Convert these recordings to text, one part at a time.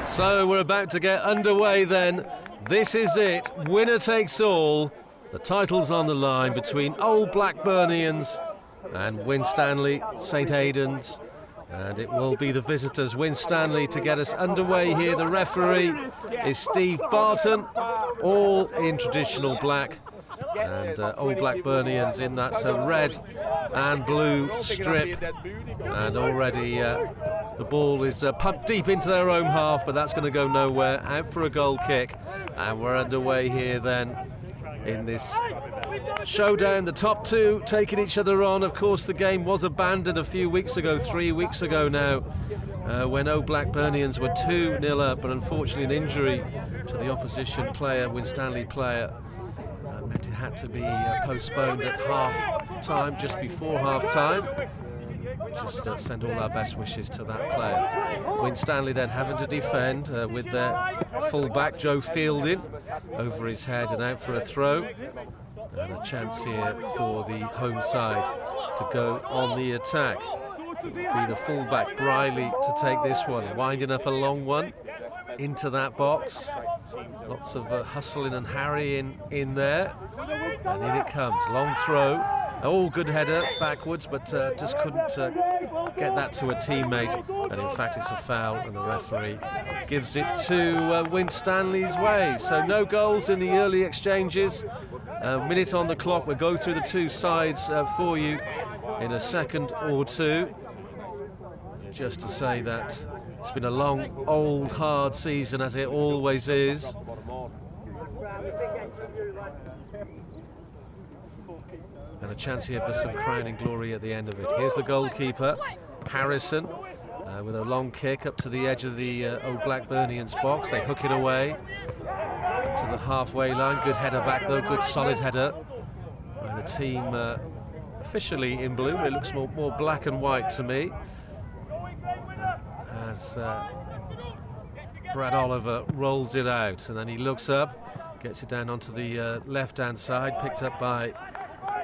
So we're about to get underway then. This is it, winner takes all. The title's on the line between Old Blackburnians and Winstanley St Aidans. And it will be the visitors, Winstanley, to get us underway here. The referee is Steve Barton, all in traditional black. And Old Blackburnians in that red and blue strip. And already the ball is pumped deep into their own half, but that's going to go nowhere. Out for a goal kick. And we're underway here then in this showdown. The top two taking each other on. Of course, the game was abandoned a few weeks ago, 3 weeks ago now, when Old Blackburnians were 2-0 up, but unfortunately an injury to the opposition player, Winstanley player, meant it had to be postponed at half-time, just before half-time. Just send all our best wishes to that player. Winstanley then having to defend with their full-back, Joe Fielding, over his head and out for a throw. And a chance here for the home side to go on the attack. It will be the full-back, Briley, to take this one. Winding up a long one into that box. Lots of hustling and harrying in there. And in it comes. Long throw. Oh, good header backwards, but just couldn't get that to a teammate. And in fact, it's a foul, and the referee gives it to Winstanley's way. So no goals in the early exchanges. A minute on the clock. We'll go through the two sides for you in a second or two. Just to say that it's been a long, old, hard season, as it always is. And a chance here for some crowning glory at the end of it. Here's the goalkeeper, Harrison, with a long kick up to the edge of the Old Blackburnians box. They hook it away up to the halfway line. Good header back though, good solid header. The team officially in blue, but it looks more black and white to me. As Brad Oliver rolls it out, and then he looks up, gets it down onto the left-hand side, picked up by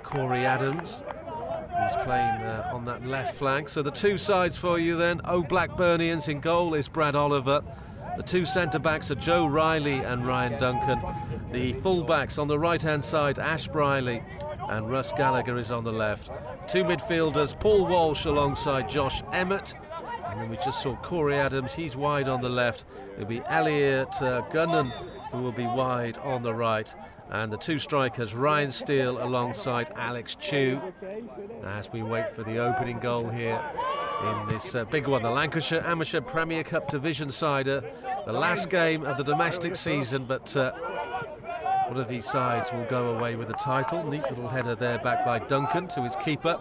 Corey Adams, who's playing on that left flank. So the two sides for you then. Old Blackburnians in goal is Brad Oliver. The two centre-backs are Joe Riley and Ryan Duncan. The full-backs on the right-hand side, Ash Briley and Russ Gallagher is on the left. Two midfielders, Paul Walsh alongside Josh Emmett. And then we just saw Corey Adams, he's wide on the left. It'll be Elliot Gunnan who will be wide on the right. And the two strikers, Ryan Steele alongside Alex Chew, as we wait for the opening goal here in this big one, the Lancashire Amateur Premier Cup Division Sider, the last game of the domestic season, but one of these sides will go away with the title. Neat little header there back by Duncan to his keeper.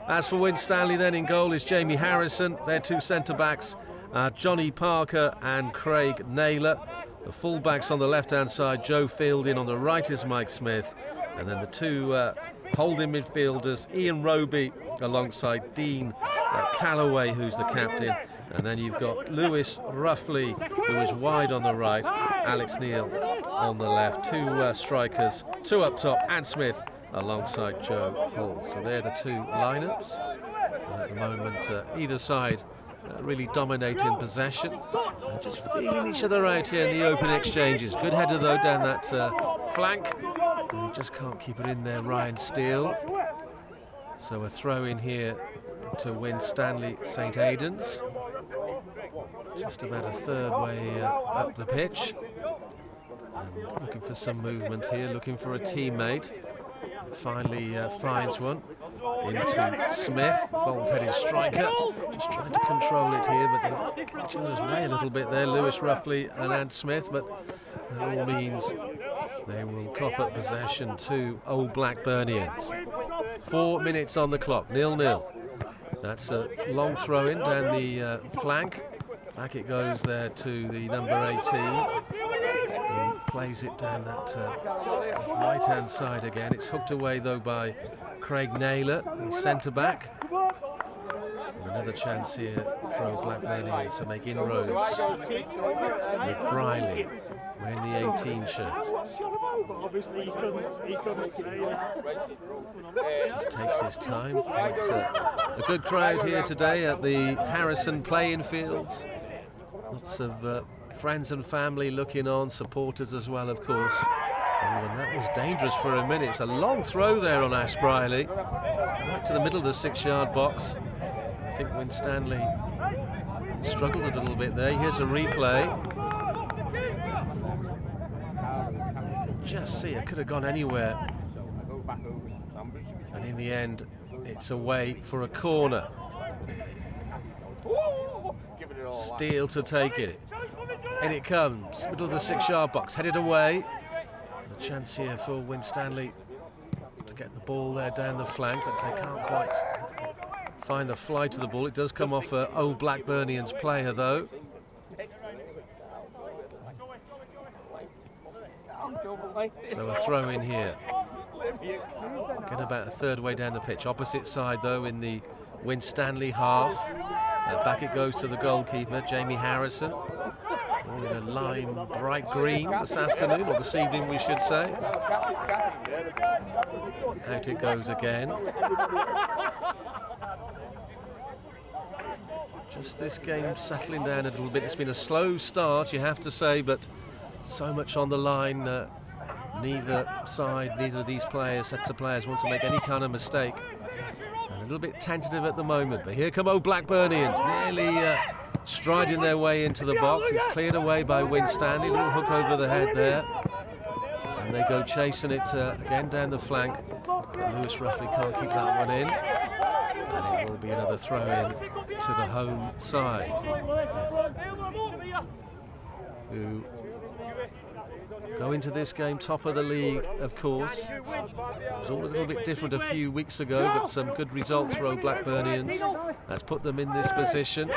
As for Winstanley then in goal is Jamie Harrison. Their two centre-backs are Johnny Parker and Craig Naylor. The full-backs on the left-hand side, Joe Fielding, on the right is Mike Smith. And then the two holding midfielders, Ian Roby alongside Dean Calloway, who's the captain. And then you've got Lewis Ruffley, who is wide on the right, Alex Neal on the left. Two strikers, two up top, and Smith alongside Joe Hull. So they're the two lineups. And at the moment, either side really dominating possession. And just feeling each other out here in the open exchanges. Good header though down that flank. And he just can't keep it in there, Ryan Steele. So a throw in here to Winstanley St Aidans. Just about a third way up the pitch. And looking for some movement here, looking for a teammate. Finally finds one into Smith, bold-headed striker, just trying to control it here, but they get each other's way a little bit there, Lewis Ruffley and Ant Smith, but that all means they will cough up possession to Old Blackburnians. 4 minutes on the clock, 0-0. That's a long throw in down the flank. Back it goes there to the number 18. Plays it down that right-hand side again. It's hooked away though by Craig Naylor, the centre-back. And another chance here for Old Blackburnians to make inroads with Briley wearing the 18 shirt. Just takes his time, quite A good crowd here today at the Harrison playing fields. Lots of friends and family looking on, supporters as well, of course. Oh, and that was dangerous for a minute. It's a long throw there on Ash Briley, right to the middle of the 6-yard box. I think Winstanley struggled a little bit there. Here's a replay. You can just see it could have gone anywhere. And in the end, it's away for a corner. Steele to take it. In it comes, middle of the 6-yard box, headed away. A chance here for Winstanley to get the ball there down the flank, but they can't quite find the fly to the ball. It does come off an Old Blackburnians player, though. So a throw in here. Getting about a third way down the pitch. Opposite side, though, in the Winstanley half. Back it goes to the goalkeeper, Jamie Harrison. All in a lime bright green this afternoon, or this evening we should say. Out it goes again. Just this game settling down a little bit. It's been a slow start, you have to say, but so much on the line. Neither side, neither of these sets of players want to make any kind of mistake. And a little bit tentative at the moment, but here come Old Blackburnians, nearly striding their way into the box. It's cleared away by Winstanley, little hook over the head there. And they go chasing it again down the flank. But Lewis roughly can't keep that one in. And it will be another throw in to the home side, who go into this game top of the league, of course. It was all a little bit different a few weeks ago, but some good results for Old Blackburnians. That's put them in this position.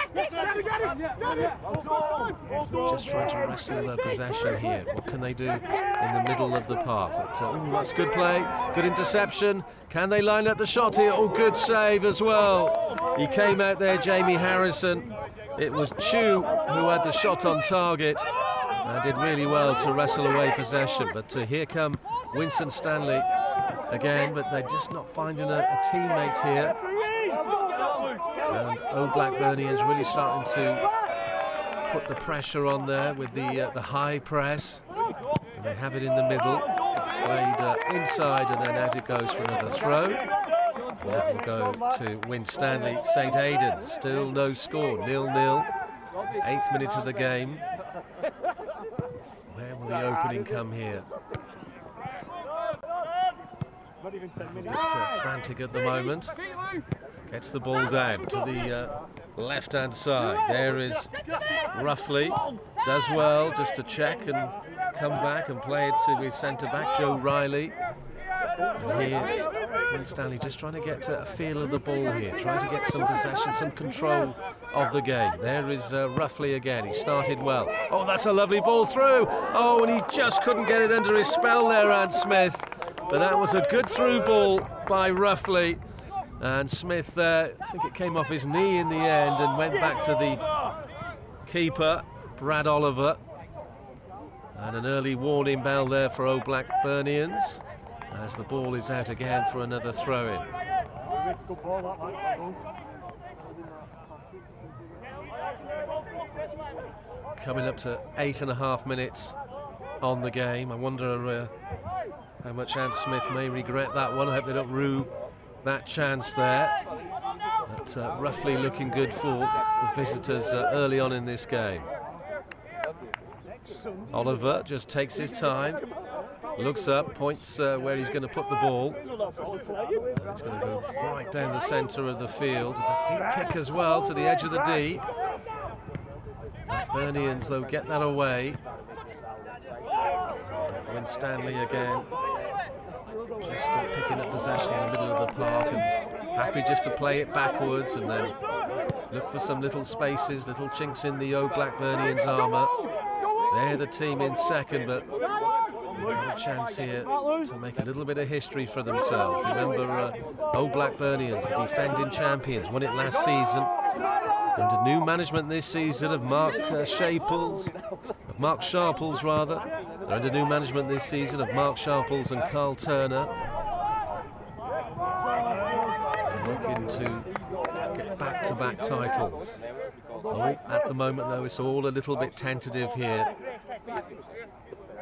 Just trying to wrestle their possession here. What can they do in the middle of the park? But, that's good play, good interception. Can they line up the shot here? Oh, good save as well. He came out there, Jamie Harrison. It was Chu who had the shot on target. Did really well to wrestle away possession, but here come Winstanley again, but they're just not finding a teammate here. And Old Blackburnians really starting to put the pressure on there with the high press. And they have it in the middle, played inside, and then out it goes for another throw. And that will go to Winstanley St Aidans. Still no score, 0-0. 8th minute of the game. Where will the opening come here? A bit frantic at the moment. Gets the ball down to the left-hand side. There is Roughly. Does well just to check and come back and play it to his centre-back, Joe Riley. And here, Winstanley just trying to get a feel of the ball here, trying to get some possession, some control of the game. There is Roughly again. He started well. Oh, that's a lovely ball through. Oh, and he just couldn't get it under his spell there, Ant Smith. But that was a good through ball by Roughly. And Smith, I think it came off his knee in the end and went back to the keeper, Brad Oliver. And an early warning bell there for Old Blackburnians, as the ball is out again for another throw-in. Coming up to 8.5 minutes on the game. I wonder how much Ant Smith may regret that one. I hope they don't rue that chance there. But Roughly looking good for the visitors early on in this game. Oliver just takes his time, looks up, points where he's going to put the ball. And it's going to go right down the centre of the field. There's a deep kick as well to the edge of the D. Blackburnians, though, get that away. Winstanley again, just picking up possession in the middle of the park and happy just to play it backwards and then look for some little spaces, little chinks in the Old Blackburnians' armour. They're the team in second, but they've got a chance here to make a little bit of history for themselves. Remember, Old Blackburnians, the defending champions, won it last season. Under new management this season of Mark Sharples. They're under new management this season of Mark Sharples and Carl Turner. And looking to back-to-back titles. At the moment, though, it's all a little bit tentative here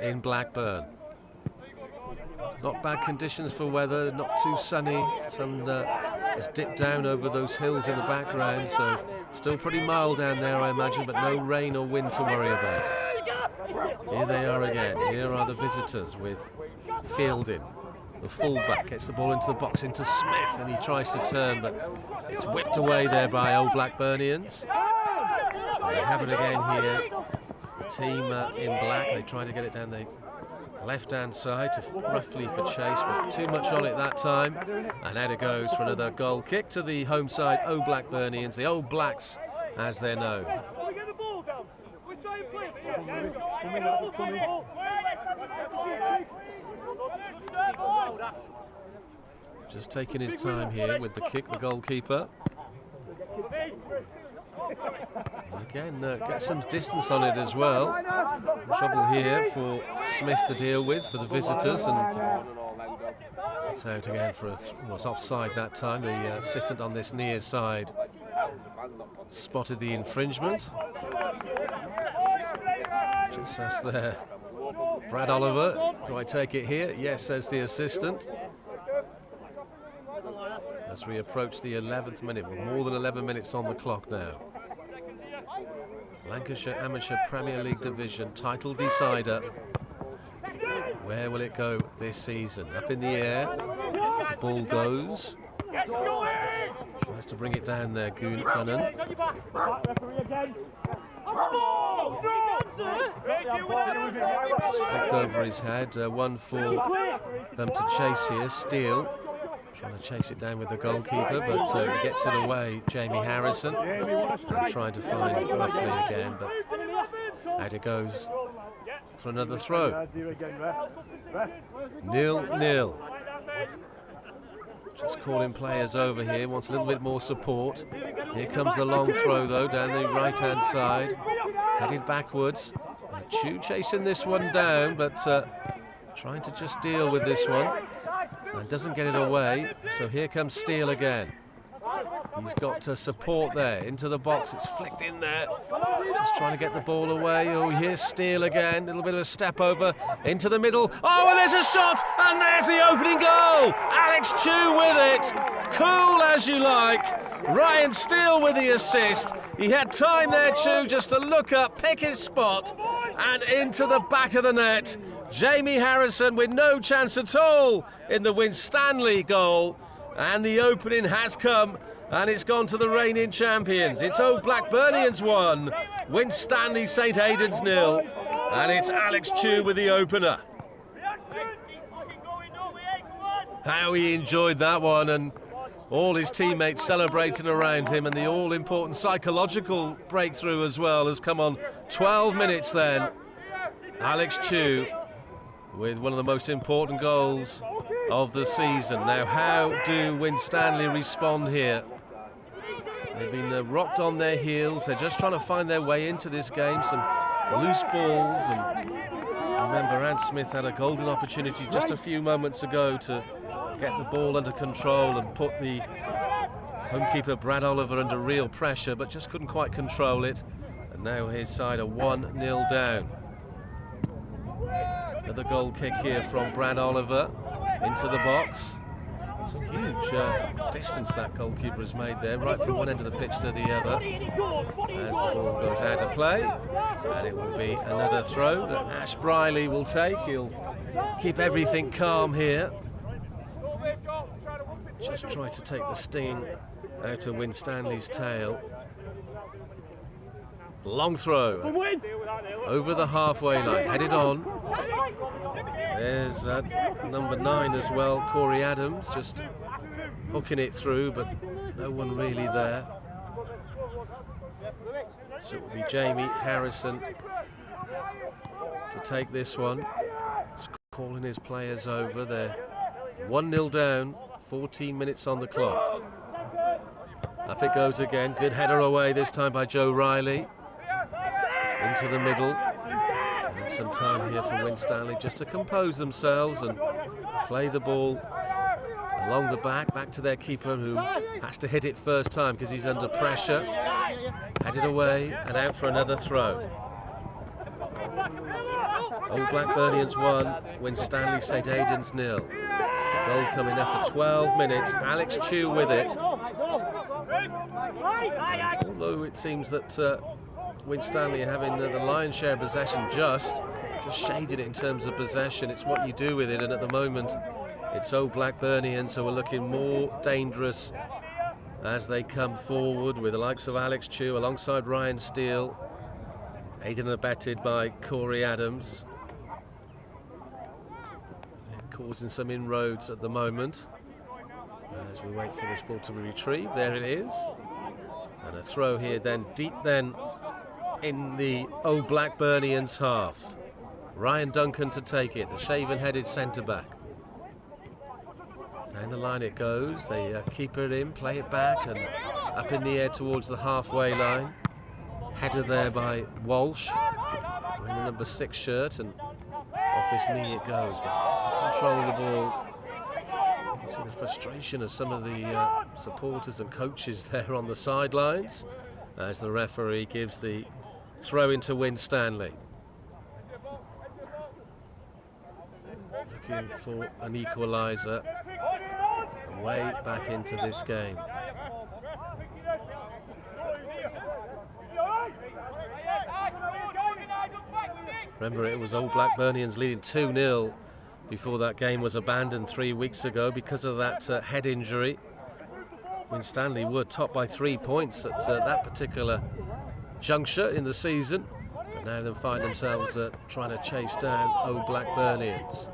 in Blackburn. Not bad conditions for weather, not too sunny. Sun has dipped down over those hills in the background, so still pretty mild down there, I imagine, but no rain or wind to worry about. Here they are again. Here are the visitors with Fielding. The fullback gets the ball into the box into Smith, and he tries to turn, but it's whipped away there by Old Blackburnians. And they have it again here. The team in black, they try to get it down the left-hand side to roughly for Chase, but too much on it that time. And out it goes for another goal kick to the home side, Old Blackburnians, the Old Blacks as they're known. Just taking his time here with the kick, the goalkeeper. And again, get some distance on it as well. Trouble here for Smith to deal with for the visitors, and it's out again for was offside that time. The assistant on this near side spotted the infringement. Just as there. Brad Oliver, do I take it here? Yes, says the assistant. As we approach the 11th minute, with more than 11 minutes on the clock now. Lancashire Amateur Premier League Division title decider. Where will it go this season? Up in the air, the ball goes. Tries to bring it down there, Gunnan. Flicked over his head, one for them to chase here. Steele trying to chase it down with the goalkeeper, but he gets it away, Jamie Harrison, and trying to find roughly again, but out it goes for another throw. 0-0. Just calling players over here, wants a little bit more support. Here comes the long throw though, down the right-hand side, headed backwards. Chu chasing this one down, but trying to just deal with this one. And doesn't get it away, so here comes Steele again. He's got support there, into the box, it's flicked in there. Just trying to get the ball away. Oh, here's Steele again, a little bit of a step over, into the middle. Oh, and there's a shot, and there's the opening goal! Alex Chu with it, cool as you like. Ryan Steele with the assist. He had time there, Chu, just to look up, pick his spot, and into the back of the net. Jamie Harrison with no chance at all in the Winstanley goal, and the opening has come, and it's gone to the reigning champions. It's Old Blackburnians 1, Winstanley St Aidans 0, and it's Alex Chu with the opener. How he enjoyed that one, and all his teammates celebrating around him, and the all-important psychological breakthrough as well has come on 12 minutes then. Alex Chu with one of the most important goals of the season. Now, how do Winstanley respond here? They've been rocked on their heels. They're just trying to find their way into this game. Some loose balls, and remember, Ant Smith had a golden opportunity just a few moments ago to get the ball under control and put the homekeeper Brad Oliver under real pressure, but just couldn't quite control it. And now his side are 1-0 down. Another goal kick here from Brad Oliver into the box. Some huge distance that goalkeeper has made there, right from one end of the pitch to the other. As the ball goes out of play, and it will be another throw that Ash Briley will take. He'll keep everything calm here. Just try to take the sting out of Winstanley's tail. Long throw over the halfway line, headed on. There's number 9 as well, Corey Adams, just hooking it through, but no one really there. So it will be Jamie Harrison to take this one. Just calling his players over. They're 1-0 down, 14 minutes on the clock. Up it goes again, good header away this time by Joe Riley. Into the middle, and some time here for Winstanley just to compose themselves and play the ball a along the back to their keeper, who has to hit it first time because he's under pressure. Headed away and out for another throw. Old Blackburnians 1, Winstanley St Aidans 0. Goal coming after 12 minutes. Alex Chew with it. Although it seems that Winstanley are having the lion's share of possession, just shaded it in terms of possession. It's what you do with it, and at the moment it's Old Blackburnians who are looking more dangerous as they come forward, with the likes of Alex Chew alongside Ryan Steele, aided and abetted by Corey Adams. Causing some inroads at the moment as we wait for this ball to be retrieved. There it is, and a throw here then, deep then in the Old Blackburnians half. Ryan Duncan to take it, the shaven-headed centre-back. Down the line it goes. They keep it in, play it back, and up in the air towards the halfway line. Header there by Walsh, wearing the number 6 shirt, and off his knee it goes, but doesn't control the ball. You can see the frustration of some of the supporters and coaches there on the sidelines as the referee gives the throw into Winstanley. Looking for an equaliser, and way back into this game. Remember, it was Old Blackburnians leading 2-0 before that game was abandoned 3 weeks ago because of that head injury. Winstanley were topped by 3 points at that particular juncture in the season, but now they find themselves trying to chase down Old Blackburnians.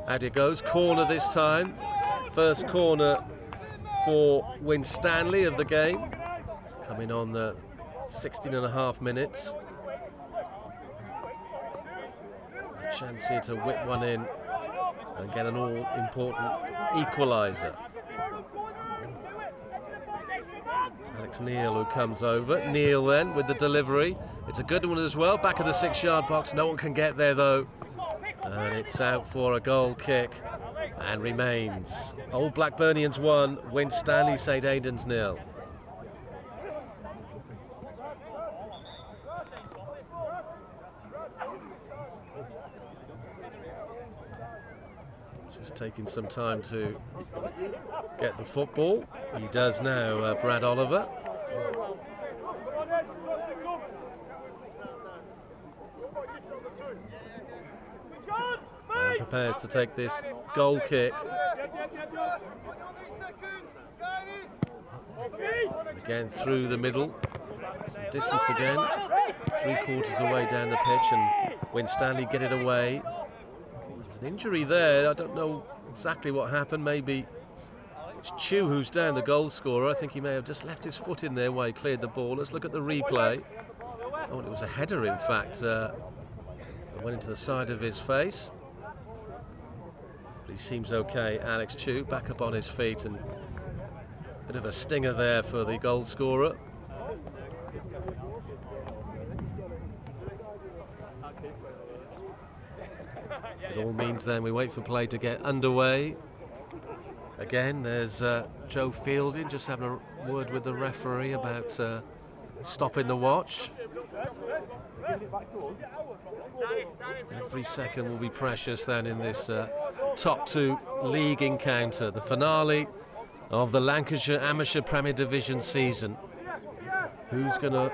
Out it goes, corner this time. First corner for Winstanley of the game, coming on the 16.5 minutes. Chance here to whip one in and get an all-important equaliser. It's Alex Neil who comes over. Neil then with the delivery. It's a good one as well. Back of the 6-yard box. No one can get there though. And it's out for a goal kick and remains. Old Blackburnians 1, Winstanley St Aidans 0. Just taking some time to get the football. He does now, Brad Oliver. And prepares to take this goal kick. Again through the middle. Some distance again. 3/4 of the way down the pitch, and Winstanley get it away. There's an injury there. I don't know exactly what happened. Maybe it's Chew who's down, the goal scorer. I think he may have just left his foot in there while he cleared the ball. Let's look at the replay. Oh, it was a header, in fact. It went into the side of his face. But he seems okay. Alex Chew back up on his feet, and a bit of a stinger there for the goal scorer. It all means then we wait for play to get underway. Again, there's Joe Fielding just having a word with the referee about stopping the watch. Every second will be precious then in this top 2 league encounter, the finale of the Lancashire Amateur Premier Division season. Who's going to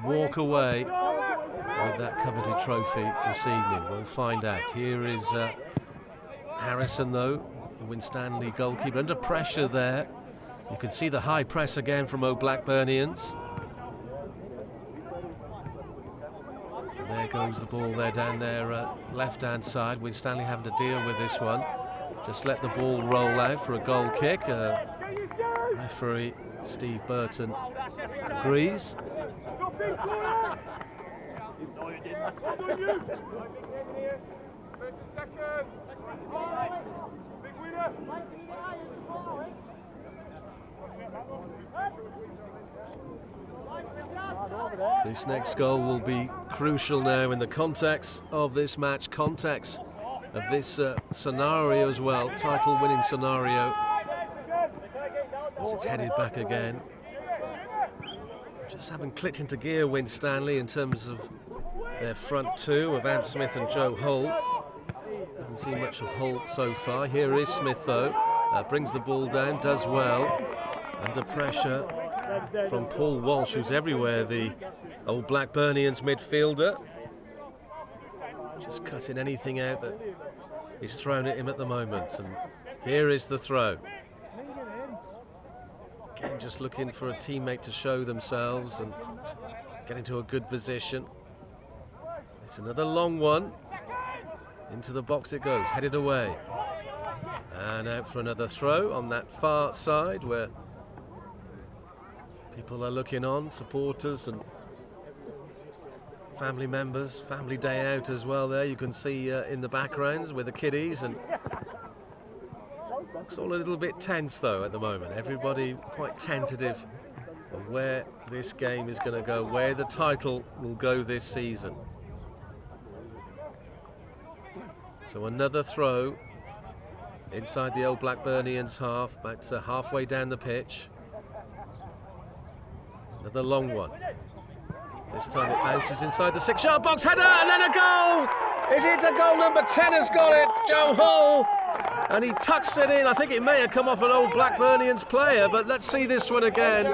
walk away with that coveted trophy this evening? We'll find out. Here is Harrison, though, the Winstanley goalkeeper, under pressure there. You can see the high press again from Old Blackburnians. And there goes the ball there down their left-hand side. Winstanley having to deal with this one. Just let the ball roll out for a goal kick. Referee Steve Burton agrees. This next goal will be crucial now in the context of this match, context of this scenario as well, title-winning scenario It's headed back again. Just haven't clicked into gear, Winstanley, in terms of their front two of Ant Smith and Joe Holt. Haven't seen much of Holt so far. Here is Smith, though. Brings the ball down, does well. Under pressure from Paul Walsh, who's everywhere, the Old Blackburnians midfielder. Just cutting anything out that is thrown at him at the moment. And here is the throw. Again, just looking for a teammate to show themselves and get into a good position. It's another long one. Into the box it goes, headed away. And out for another throw on that far side where people are looking on, supporters and family members, family day out as well there. You can see in the backgrounds with the kiddies, and it's all a little bit tense though at the moment. Everybody quite tentative of where this game is going to go, where the title will go this season. So another throw inside the Old Blackburnians half, about halfway down the pitch. Another long one. This time it bounces inside the 6-yard box, header, and then a goal! Is it a goal? Number 10 has got it, Joe Hull, and he tucks it in. I think it may have come off an Old Blackburnians player, but let's see this one again.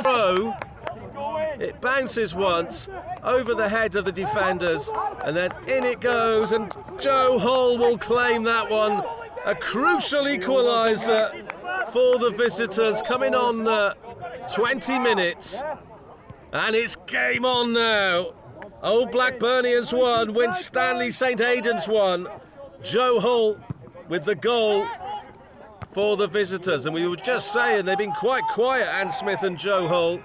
Throw. It bounces once over the head of the defenders, and then in it goes, and Joe Hull will claim that one. A crucial equaliser for the visitors, coming on 20 minutes, and it's game on now. Old Blackburnians 1, Winstanley St Aidans 1. Joe Hull with the goal for the visitors, and we were just saying they've been quite quiet, Ant Smith and Joe Hull.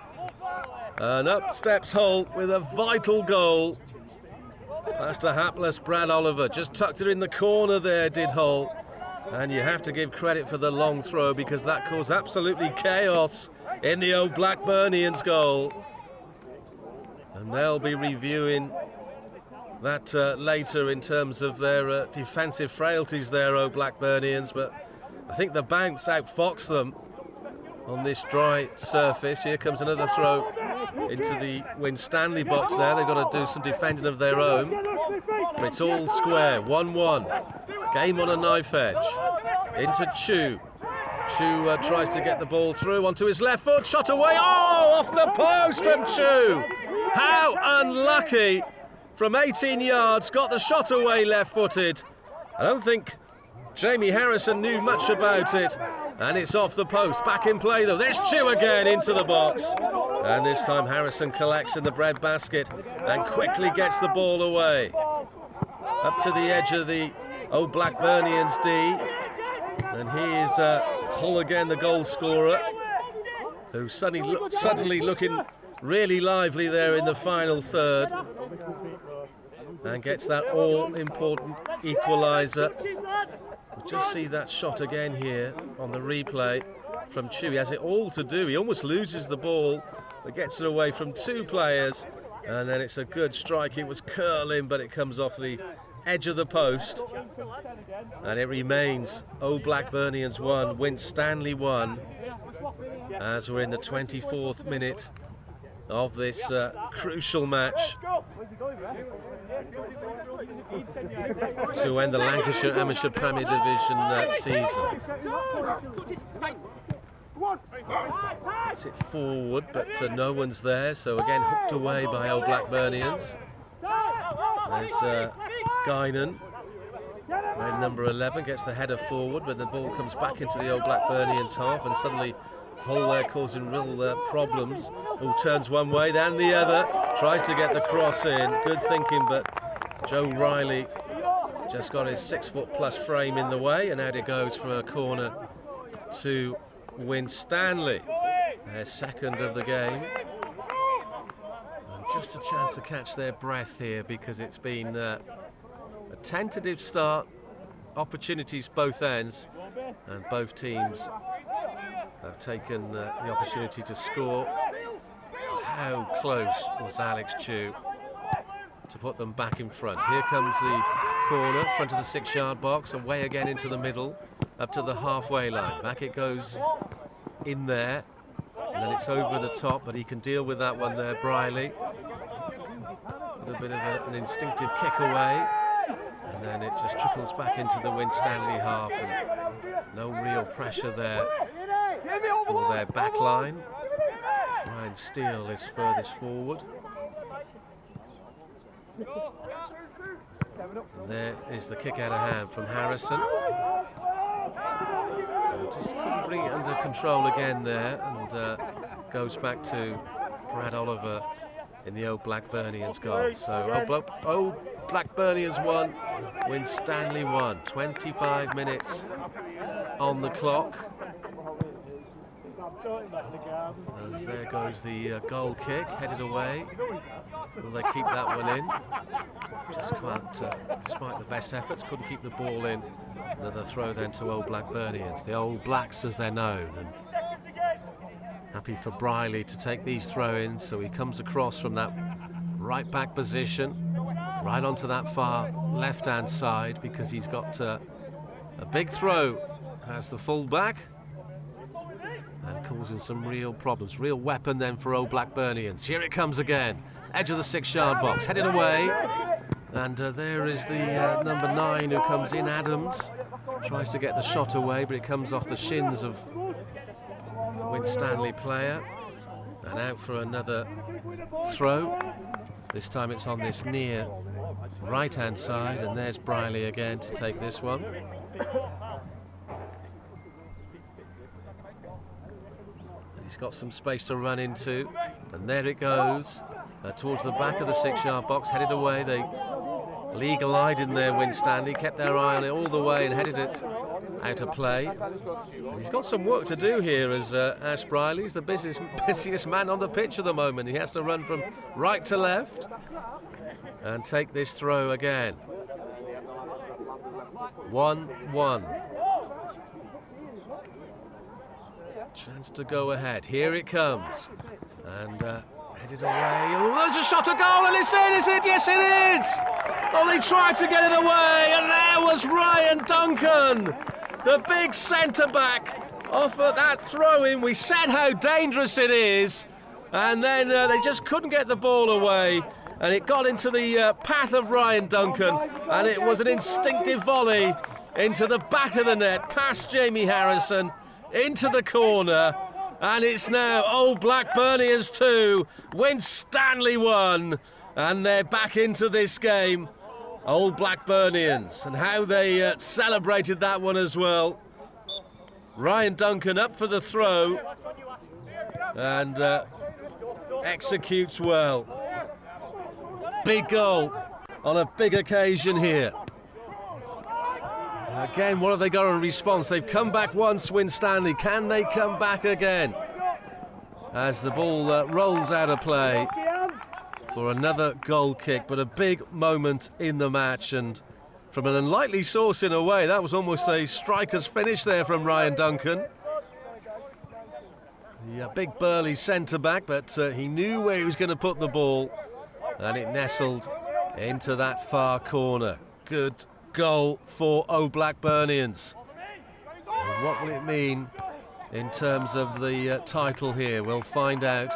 And up steps Hull with a vital goal. Past a hapless Brad Oliver, just tucked it in the corner there, did Hull. And you have to give credit for the long throw, because that caused absolutely chaos in the Old Blackburnians goal. And they'll be reviewing that later in terms of their defensive frailties there, Old Blackburnians. But I think the bounce outfoxed them on this dry surface. Here comes another throw into the Winstanley box now. They've got to do some defending of their own. But it's all square, 1-1. Game on a knife edge. Into Chu. Chu tries to get the ball through onto his left foot. Shot away. Oh, off the post from Chu. How unlucky. From 18 yards, got the shot away left-footed. I don't think Jamie Harrison knew much about it. And it's off the post. Back in play though. There's Chu again into the box. And this time Harrison collects in the bread basket and quickly gets the ball away. Up to the edge of the Old Blackburnians D. And here's Hull again, the goal scorer, who's suddenly looking really lively there in the final third. And gets that all-important equaliser. We'll just see that shot again here on the replay from Chu. He has it all to do. He almost loses the ball, but gets it away from two players. And then it's a good strike. It was curling, but it comes off the edge of the post. And it remains Old Blackburnians 1, Winstanley 1, as we're in the 24th minute of this crucial match to end the Lancashire Amateur Premier Division season. It's it forward, but no one's there, so again hooked away by Old Blackburnians. There's Guinan, number 11, gets the header forward, but the ball comes back into the Old Blackburnians half, and suddenly Hull there causing real problems. Who turns one way, then the other, tries to get the cross in. Good thinking, but Joe Riley just got his 6-foot-plus frame in the way, and out it goes for a corner to Winstanley. Their second of the game. And just a chance to catch their breath here, because it's been a tentative start, opportunities both ends, and both teams have taken the opportunity to score. How close was Alex Chu to put them back in front? Here comes the corner, front of the 6-yard box, away again into the middle. up to the halfway line. Back it goes in there, and then it's over the top, but he can deal with that one there, Briley. A little bit of an instinctive kick away, and then it just trickles back into the Winstanley half, and no real pressure there for their back line. Ryan Steele is furthest forward. And there is the kick out of hand from Harrison. Just couldn't bring it under control again there, and goes back to Brad Oliver in the Old Blackburnians goal. So Old Blackburnians 1, Winstanley 1. 25 minutes on the clock. As there goes the goal kick, headed away. Will they keep that one in? Just quite, despite the best efforts, couldn't keep the ball in. Another throw then to Old Blackburnians, the Old Blacks as they're known. And happy for Briley to take these throw-ins, so he comes across from that right back position, right onto that far left-hand side, because he's got a big throw as the full-back, and causing some real problems. Real weapon then for Old Blackburnians. Here it comes again. Edge of the 6-yard box, headed away. And there is the number 9 who comes in, Adams. Tries to get the shot away, but it comes off the shins of the Winstanley player. And out for another throw. This time it's on this near right-hand side, and there's Briley again to take this one. He's got some space to run into, and there it goes towards the back of the 6-yard box, headed away. They legal-eyed in there, Winstanley, kept their eye on it all the way and headed it out of play. And he's got some work to do here as Ash Briley. He's the busiest man on the pitch at the moment. He has to run from right to left and take this throw again. 1-1. Chance to go ahead. Here it comes. And headed away. Oh, there's a shot at goal, and it's in, is it? Yes, it is! Oh, they tried to get it away, and there was Ryan Duncan, the big centre-back, off at that throw-in. We said how dangerous it is, and then they just couldn't get the ball away, and it got into the path of Ryan Duncan, and it was an instinctive volley into the back of the net, past Jamie Harrison, into the corner, and it's now Old Blackburnians 2, Winstanley 1, and they're back into this game. Old Blackburnians, and how they celebrated that one as well. Ryan Duncan up for the throw, and executes well. Big goal on a big occasion here. Again, what have they got in response? They've come back once, Winstanley. Can they come back again? As the ball rolls out of play for another goal kick, but a big moment in the match, and from an unlikely source in a way. That was almost a striker's finish there from Ryan Duncan. The big burly centre-back, but he knew where he was going to put the ball, and it nestled into that far corner. Good goal for Old Blackburnians. And what will it mean in terms of the title here? We'll find out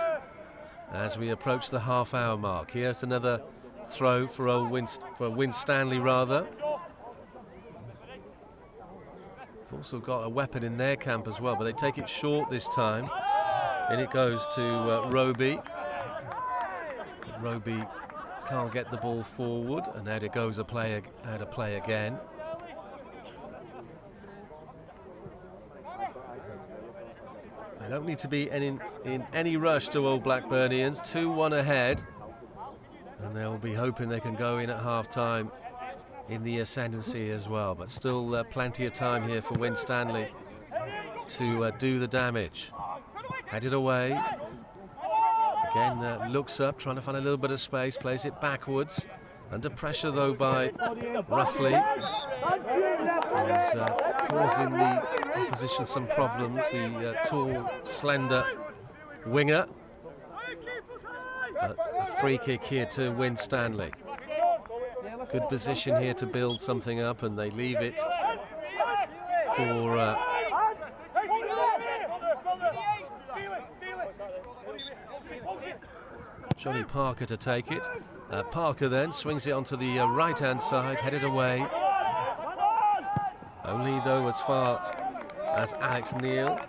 as we approach the half-hour mark. Here's another throw for Winstanley rather. They've also got a weapon in their camp as well, but they take it short this time. And it goes to Roby. Roby can't get the ball forward, and out it goes out of play again. They don't need to be in any rush to Old Blackburnians. 2-1 ahead, and they'll be hoping they can go in at half-time in the ascendancy as well. But still plenty of time here for Winstanley to do the damage. Headed away. Again, looks up, trying to find a little bit of space, plays it backwards. Under pressure, though, by Ruffley. Who's causing the opposition some problems, the tall, slender winger. But a free kick here to Winstanley. Good position here to build something up, and they leave it for Johnny Parker to take it. Parker then swings it onto the right-hand side, headed away. Only though as far as Alex Neil.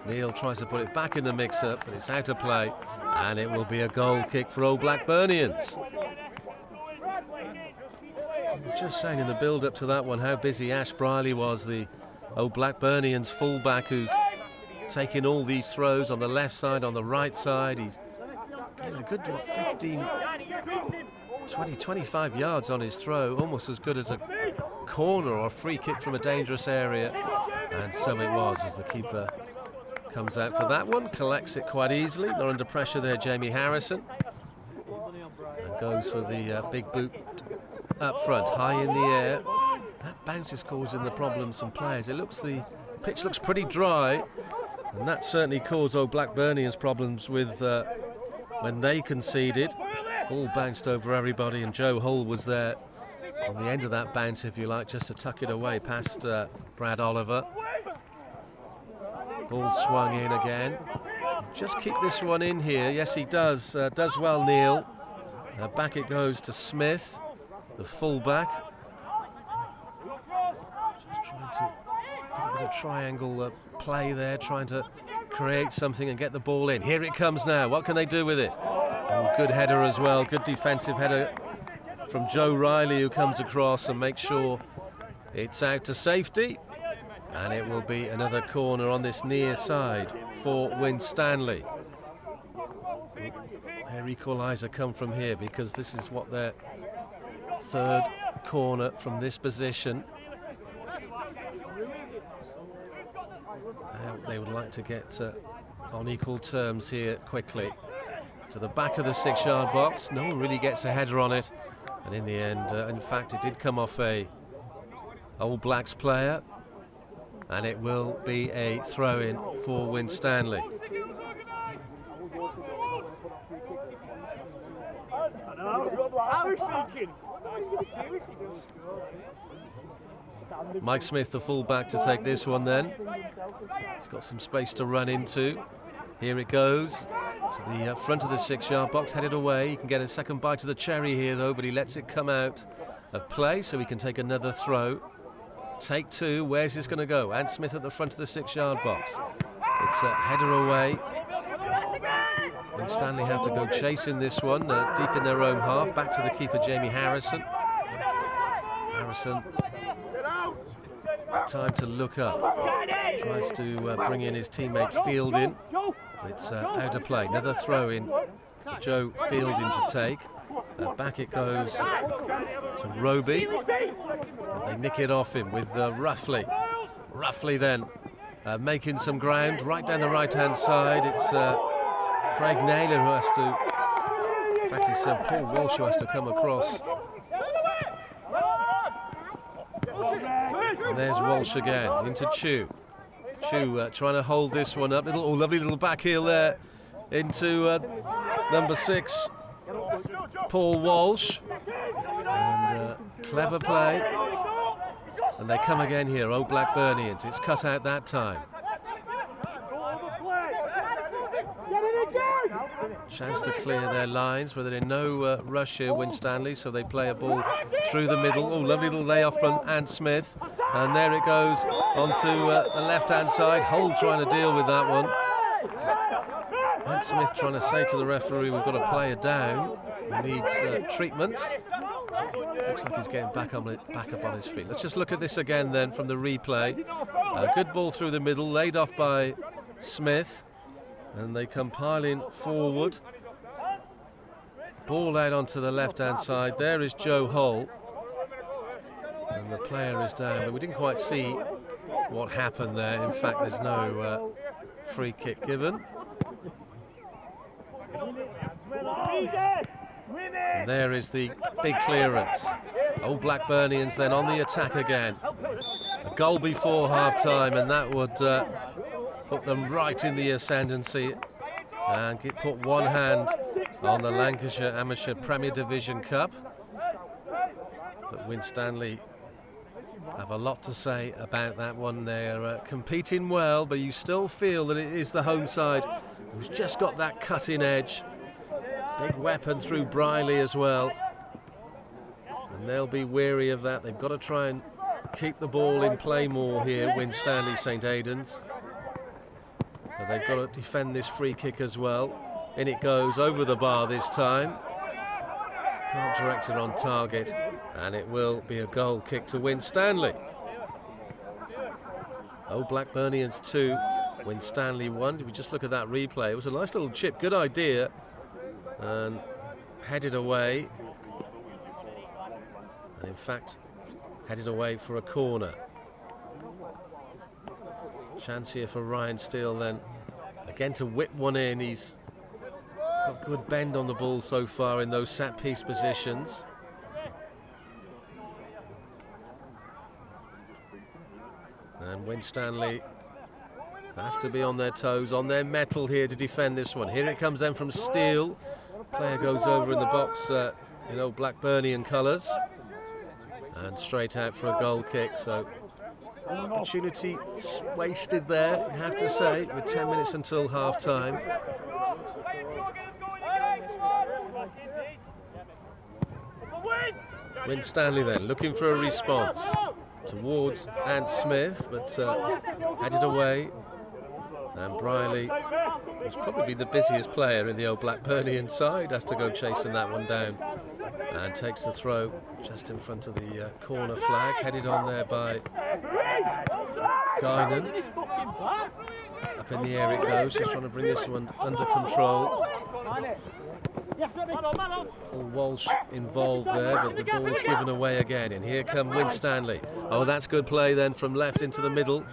Neil tries to put it back in the mix-up, but it's out of play, and it will be a goal kick for Old Blackburnians. Just saying in the build-up to that one how busy Ash Briley was, the Old Blackburnians fullback who's taking all these throws on the left side, on the right side. He's getting a good 15, 20, 25 yards on his throw, almost as good as a corner or a free kick from a dangerous area. And so it was, as the keeper comes out for that one, collects it quite easily, not under pressure there, Jamie Harrison, and goes for the big boot up front, high in the air. That bounce is causing the problems some players. The pitch looks pretty dry, and that certainly caused Old Blackburnians problems with when they conceded. Ball bounced over everybody, and Joe Hull was there on the end of that bounce, if you like, just to tuck it away past Brad Oliver. Ball swung in again. Just keep this one in here. Yes, he does. Does well, Neil. Back it goes to Smith, the fullback. Just trying to get a bit of triangle play there, trying to create something and get the ball in. Here it comes now. What can they do with it? Oh, good header as well. Good defensive header from Joe Riley, who comes across and makes sure it's out to safety. And it will be another corner on this near side for Winstanley. Their equaliser come from here, because this is what their third corner from this position. They would like to get on equal terms here quickly. To the back of the 6-yard box. No one really gets a header on it. And in the end, in fact, it did come off a Old Blacks player. And it will be a throw-in for Winstanley. Mike Smith, the full-back, to take this one then. He's got some space to run into. Here it goes to the front of the 6-yard box, headed away. He can get a second bite of the cherry here, though, but he lets it come out of play, so he can take another throw. Take two. Where's this going to go? And Smith at the front of the 6-yard box. It's a header away. Winstanley have to go chasing this one deep in their own half. Back to the keeper, Jamie Harrison. Harrison, time to look up. Tries to bring in his teammate Fielding. It's out of play. Another throw in for Joe Fielding to take. Back it goes to Roby. But they nick it off him with Ruffley. Ruffley then making some ground right down the right-hand side. It's Craig Naylor who has to, in fact it's Paul Walsh who has to come across. And there's Walsh again, into Chew. Chew trying to hold this one up. Lovely little back heel there into number 6, Paul Walsh. And clever play. And they come again here, Old Blackburnians. It's cut out that time. Chance to clear their lines, but they're in no rush here, Winstanley, so they play a ball through the middle. Oh, lovely little layoff from Ant Smith. And there it goes onto the left-hand side. Hull trying to deal with that one. Ant Smith trying to say to the referee, we've got a player down who needs treatment. Looks like he's getting back up on his feet. Let's just look at this again then from the replay. Good ball through the middle, laid off by Smith. And they come piling forward. Ball out onto the left-hand side. There is Joe Hull. And the player is down, but we didn't quite see what happened there. In fact, there's no free kick given. And there is the big clearance. Old Blackburnians then on the attack again. A goal before half-time, and that would put them right in the ascendancy and put one hand on the Lancashire Amateur Premier Division Cup. But Winstanley have a lot to say about that one. They're competing well, but you still feel that it is the home side who's just got that cutting edge. Big weapon through Briley as well. And they'll be weary of that. They've got to try and keep the ball in play more here, Winstanley St Aidans. But they've got to defend this free kick as well. In it goes, over the bar this time. Can't direct it on target, and it will be a goal kick to Winstanley. Old Blackburnians 2, Winstanley 1. If we just look at that replay, it was a nice little chip, good idea, and headed away. And in fact, headed away for a corner. Chance here for Ryan Steele then, again to whip one in. He's got good bend on the ball so far in those set-piece positions. And Winstanley have to be on their toes, on their mettle here to defend this one. Here it comes then from Steele. Player goes over in the box in Old Blackburnian colours. And straight out for a goal kick. So opportunity wasted there, you have to say, with 10 minutes until half-time. Winstanley then looking for a response towards Ant Smith, but headed away. And Briley, who's probably the busiest player in the Old Blackburnian side, has to go chasing that one down and takes the throw just in front of the corner flag, headed on there by Guinan. Up in the air it goes, just trying to bring this one under control. Paul Walsh involved there, but the ball's given away again, and here come Winstanley. Oh, that's good play then from left into the middle,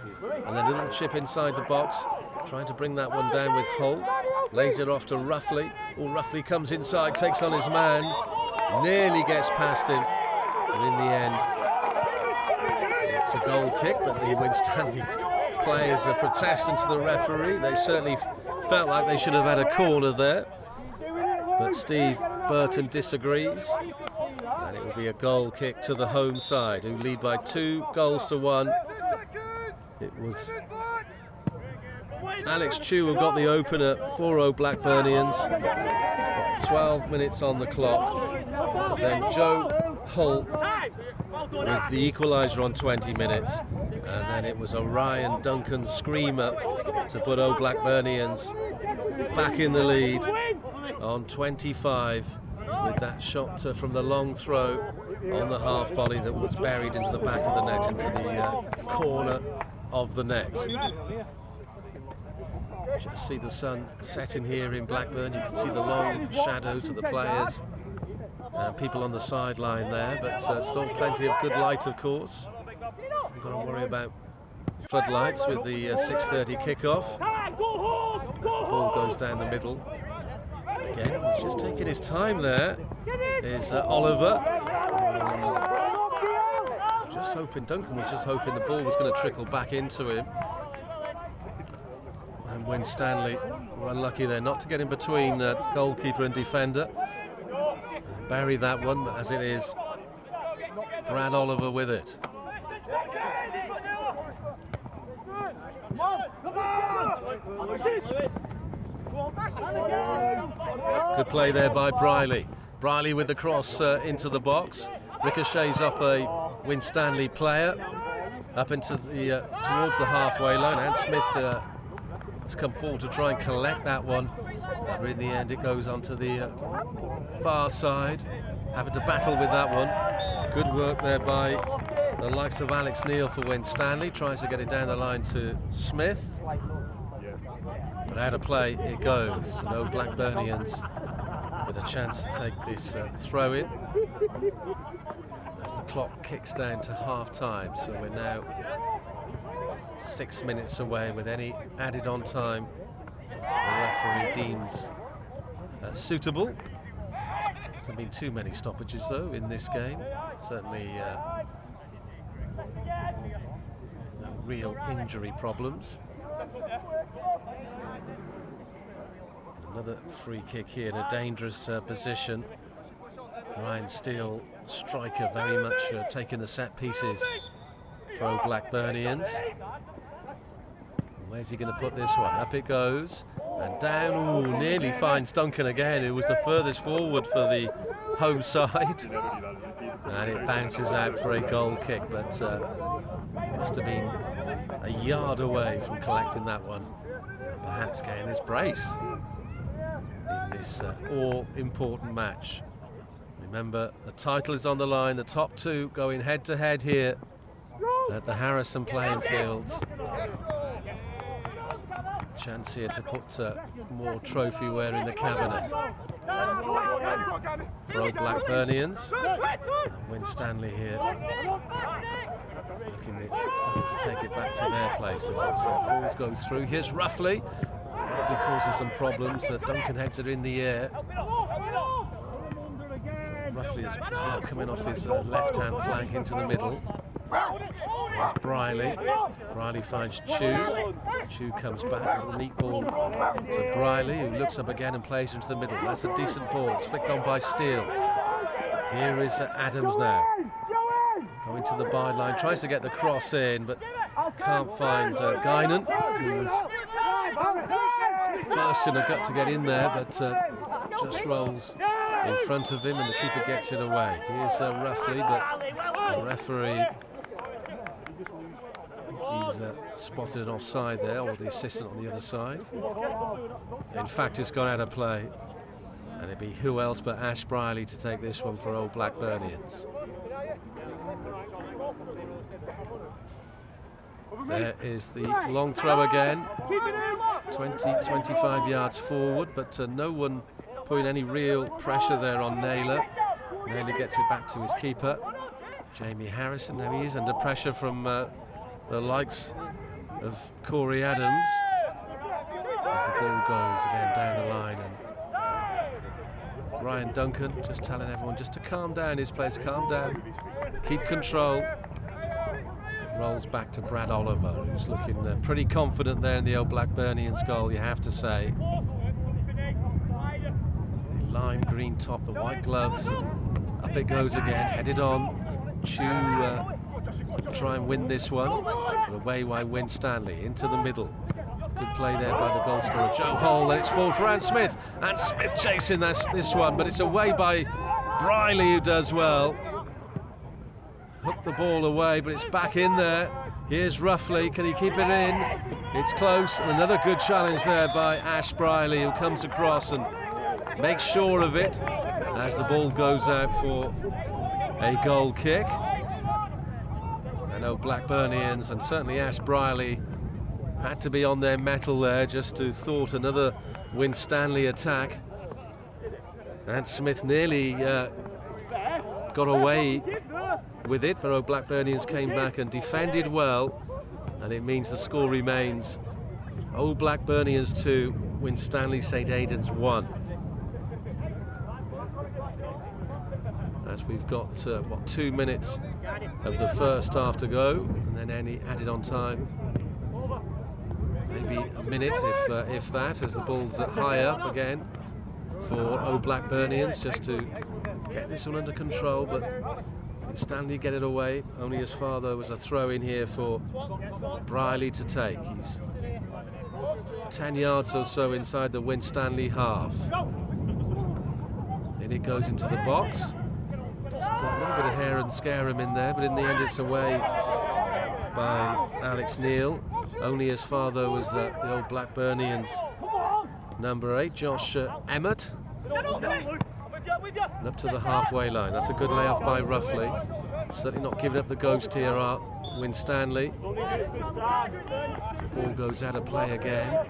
and then a little chip inside the box, trying to bring that one down with Hull. Lays it off to Ruffley. Oh, Ruffley comes inside, takes on his man, nearly gets past him, but in the end it's a goal kick. But the Winstanley players are protesting to the referee. They certainly felt like they should have had a corner there, but Steve Burton disagrees, and it will be a goal kick to the home side, who lead by 2-1. It was Alex Chew who got the opener for Old Blackburnians. 12 minutes on the clock. But then Joe Hull with the equaliser on 20 minutes, and then it was a Ryan Duncan screamer to put Old Blackburnians back in the lead on 25 with that shot from the long throw on the half volley that was buried into the back of the net, into the corner of the net. Just see the sun setting here in Blackburn. You can see the long shadows of the players and people on the sideline there, but still plenty of good light, of course. We've got to worry about floodlights with the 6:30 kickoff. As the ball goes down the middle. Again, he's just taking his time there. Is Oliver. Just hoping, Duncan was just hoping the ball was going to trickle back into him. And Winstanley were unlucky there not to get in between goalkeeper and defender. And bury that one, but as it is, Brad Oliver with it. Good play there by Briley. Briley with the cross into the box. Ricochets off a Winstanley player up into the towards the halfway line. Ant Smith has come forward to try and collect that one, but in the end it goes onto the far side, having to battle with that one. Good work there by the likes of Alex Neil for Winstanley. Tries to get it down the line to Smith, but out of play it goes. And Old Blackburnians with a chance to take this throw in as the clock kicks down to half time. So we're now 6 minutes away with any added on time the referee deems suitable. There hasn't been too many stoppages though in this game. Certainly no real injury problems. Another free kick here in a dangerous position. Ryan Steele, striker, very much taking the set pieces for Old Blackburnians. Where's he going to put this one? Up it goes. And down, ooh, nearly finds Duncan again, who was the furthest forward for the home side. And it bounces out for a goal kick, but he must have been a yard away from collecting that one. And perhaps getting his brace in this all-important match. Remember, the title is on the line. The top two going head-to-head here at the Harrison playing fields. Chance here to put more trophy-ware in the cabinet for Old Blackburnians. Winstanley here looking to take it back to their places as balls go through. Here's Ruffley. Ruffley causes some problems. Duncan heads it in the air. So Ruffley is well coming off his left-hand flank into the middle. There's Briley. Briley finds Chew. Chew comes back, a little neat ball to Briley, who looks up again and plays into the middle. That's a decent ball. It's flicked on by Steele. Here is Adams now. Going to the byline, tries to get the cross in, but can't find Guinan, who was bursting a gut to get in there, but just rolls in front of him and the keeper gets it away. Here's Ruffley, but the referee, he's spotted an offside there, or the assistant on the other side. In fact, it's gone out of play. And it'd be who else but Ash Briley to take this one for Old Blackburnians. There is the long throw again. 20-25 yards forward, but no one putting any real pressure there on Naylor. Naylor gets it back to his keeper, Jamie Harrison. Now he is under pressure from the likes of Corey Adams as the ball goes again down the line, and Ryan Duncan just telling everyone just to calm down, his players, calm down, keep control. Rolls back to Brad Oliver, who's looking pretty confident there in the Old Blackburnians goal, you have to say. The lime green top, the white gloves, up it goes again, headed on. Chew try and win this one, but away by Winstanley into the middle. Good play there by the goal scorer Joe Hole, and it's full for Ant Smith. Ant Smith chasing this one, but it's away by Briley, who does well. Hooked the ball away, but it's back in there. Here's Ruffley, can he keep it in? It's close, and another good challenge there by Ash Briley, who comes across and makes sure of it as the ball goes out for a goal kick. And Old Blackburnians, and certainly Ash Briley, had to be on their mettle there just to thwart another Winstanley attack. Ant Smith nearly got away with it, but Old Blackburnians came back and defended well, and it means the score remains Old Blackburnians 2, Winstanley St Aidans 1. As we've got, 2 minutes of the first half to go, and then any added on time, maybe a minute if that, as the ball's high up again for Old Blackburnians, just to get this one under control, but Stanley get it away, only as far though as a throw in here for Briley to take. He's 10 yards or so inside the Winstanley half. In it goes into the box. Just a little bit of hair and scare him in there, but in the end it's away by Alex Neal. Only as far though as the Old Blackburnians number 8, Josh Emmett. And up to the halfway line. That's a good layoff by Ruffley. Certainly not giving up the ghost here, Winstanley. The ball goes out of play again.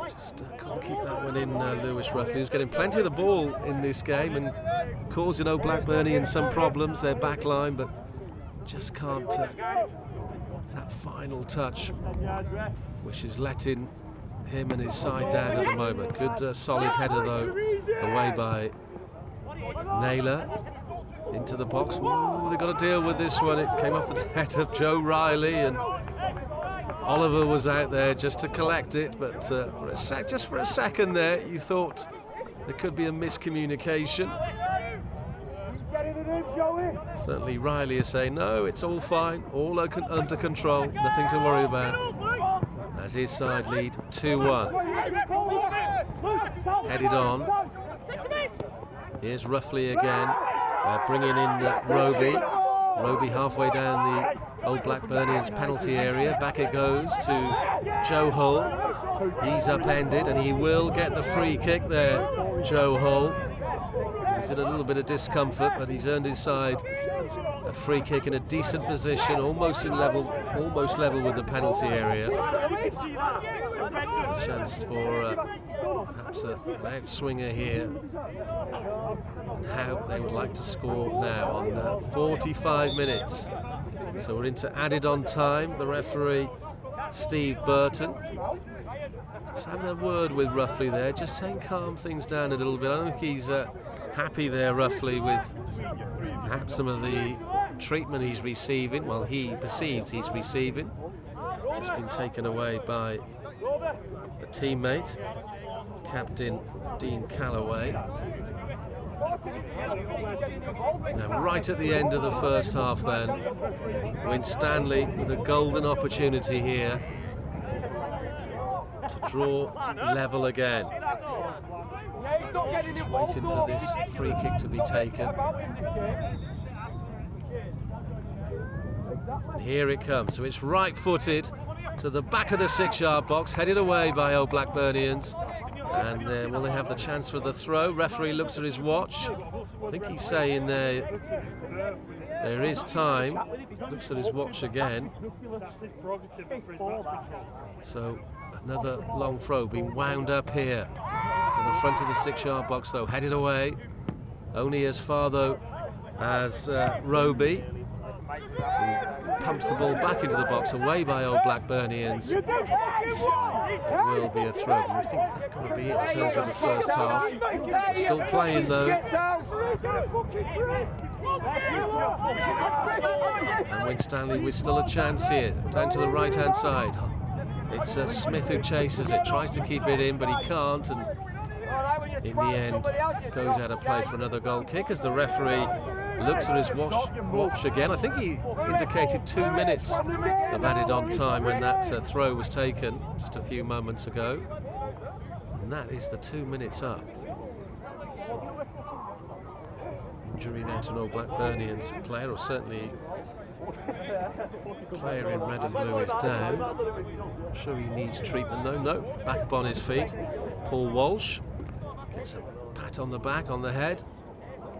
Just can't keep that one in, Lewis Ruffley, who's getting plenty of the ball in this game and causing Old Blackburnians some problems, their back line, but just can't. That final touch, which is letting him and his side down at the moment. Good solid header though, away by Naylor into the box. Ooh, they've got to deal with this one. It came off the head of Joe Riley, and Oliver was out there just to collect it, but just for a second there you thought there could be a miscommunication. Get it in, Joey. Certainly Riley is saying, no, it's all fine, all under control, nothing to worry about. As his side lead 2-1. Headed on. Here's Roughly again, bringing in Roby. Roby halfway down the Old Blackburnians penalty area. Back it goes to Joe Hull. He's upended and he will get the free kick there, Joe Hull. He's in a little bit of discomfort, but he's earned his side a free kick in a decent position, almost level with the penalty area. A chance for perhaps an outswinger here. And how they would like to score now on 45 minutes. So we're into added on time. The referee, Steve Burton, just having a word with Roughly there, just saying calm things down a little bit. I don't think he's happy there, Roughly, with perhaps some of the treatment he's receiving. Well, he perceives he's receiving. Just been taken away by a teammate, Captain Dean Calloway. Now, right at the end of the first half then, Winstanley with a golden opportunity here to draw level again. Just waiting for this free kick to be taken. And here it comes. So it's right-footed to the back of the 6-yard box, headed away by Old Blackburnians. And will they have the chance for the throw? Referee looks at his watch. I think he's saying there is time. Looks at his watch again. So another long throw being wound up here to the front of the 6-yard box, though, headed away. Only as far, though, as Roby, who pumps the ball back into the box, away by Old Blackburnians. It will be a throw. Do you think that's going to be it in terms of the first half? We're still playing, though. And Winstanley with still a chance here, down to the right-hand side. It's Smith who chases it, tries to keep it in, but he can't, and in the end goes out of play for another goal kick as the referee looks at his watch again. I think he indicated 2 minutes of added on time when that throw was taken just a few moments ago, and that is the 2 minutes up. Injury there to an Old Blackburnians player, or certainly player in red and blue is down. I'm sure he needs treatment though. No, back up on his feet. Paul Walsh gets a pat on the back, on the head,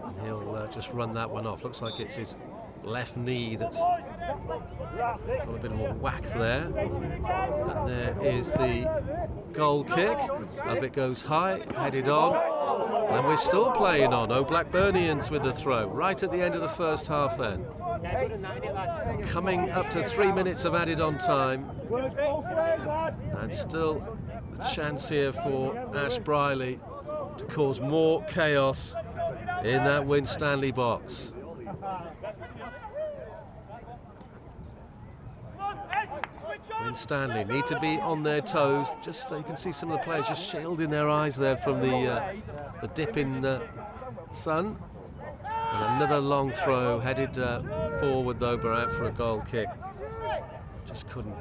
and he'll just run that one off. Looks like it's his left knee that's got a bit of a whack there. And there is the goal kick. Up it goes high, headed on. And we're still playing on. Old Blackburnians with the throw, right at the end of the first half then. Coming up to 3 minutes of added on time. And still a chance here for Ash Briley to cause more chaos in that Winstanley box. Winstanley need to be on their toes. Just you can see some of the players just shielding their eyes there from the dipping sun. And another long throw headed forward though, but out for a goal kick. Just couldn't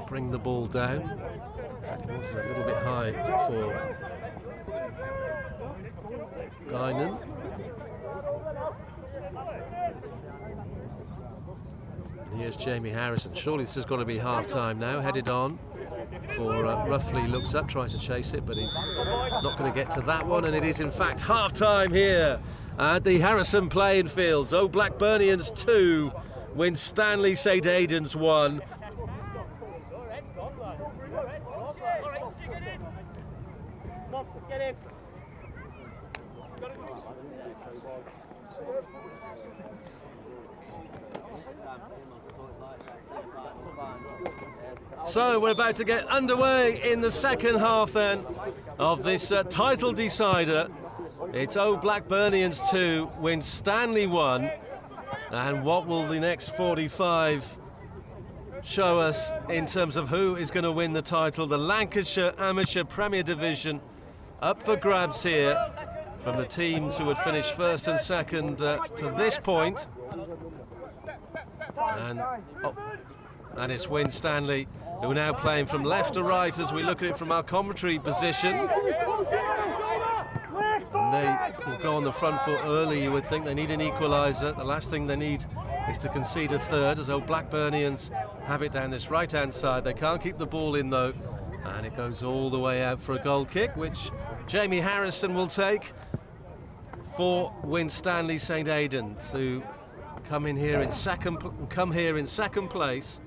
bring the ball down. In fact, it was a little bit high for Guinan. And here's Jamie Harrison. Surely this has got to be half-time now. Headed on for Roughly, looks up, tries to chase it, but he's not going to get to that one. And it is in fact half-time here at the Harrison playing fields. Old Blackburnians 2, Winstanley St Aidans 1. So we're about to get underway in the second half then of this title decider. It's Old Blackburnians 2, Winstanley 1. And what will the next 45 show us in terms of who is going to win the title? The Lancashire Amateur Premier Division up for grabs here from the teams who had finished first and second to this point. And it's Winstanley who are now playing from left to right as we look at it from our commentary position. And they will go on the front foot early, you would think. They need an equaliser. The last thing they need is to concede a third, as Old Blackburnians have it down this right-hand side. They can't keep the ball in, though, and it goes all the way out for a goal kick, which Jamie Harrison will take for Winstanley St Aidans, who come here in second place.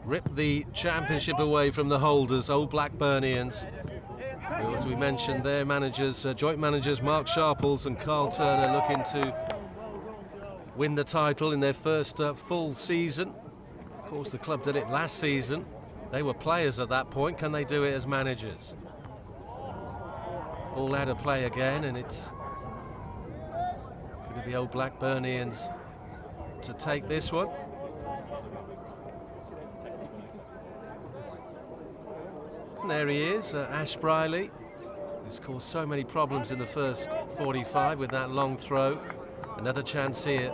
Rip the championship away from the holders, Old Blackburnians, who, as we mentioned, their managers, joint managers Mark Sharples and Carl Turner, looking to win the title in their first full season. Of course, the club did it last season. They were players at that point. Can they do it as managers? Ball out of play again, and it's going to be Old Blackburnians to take this one. And there he is, Ash Briley, who's caused so many problems in the first 45 with that long throw. Another chance here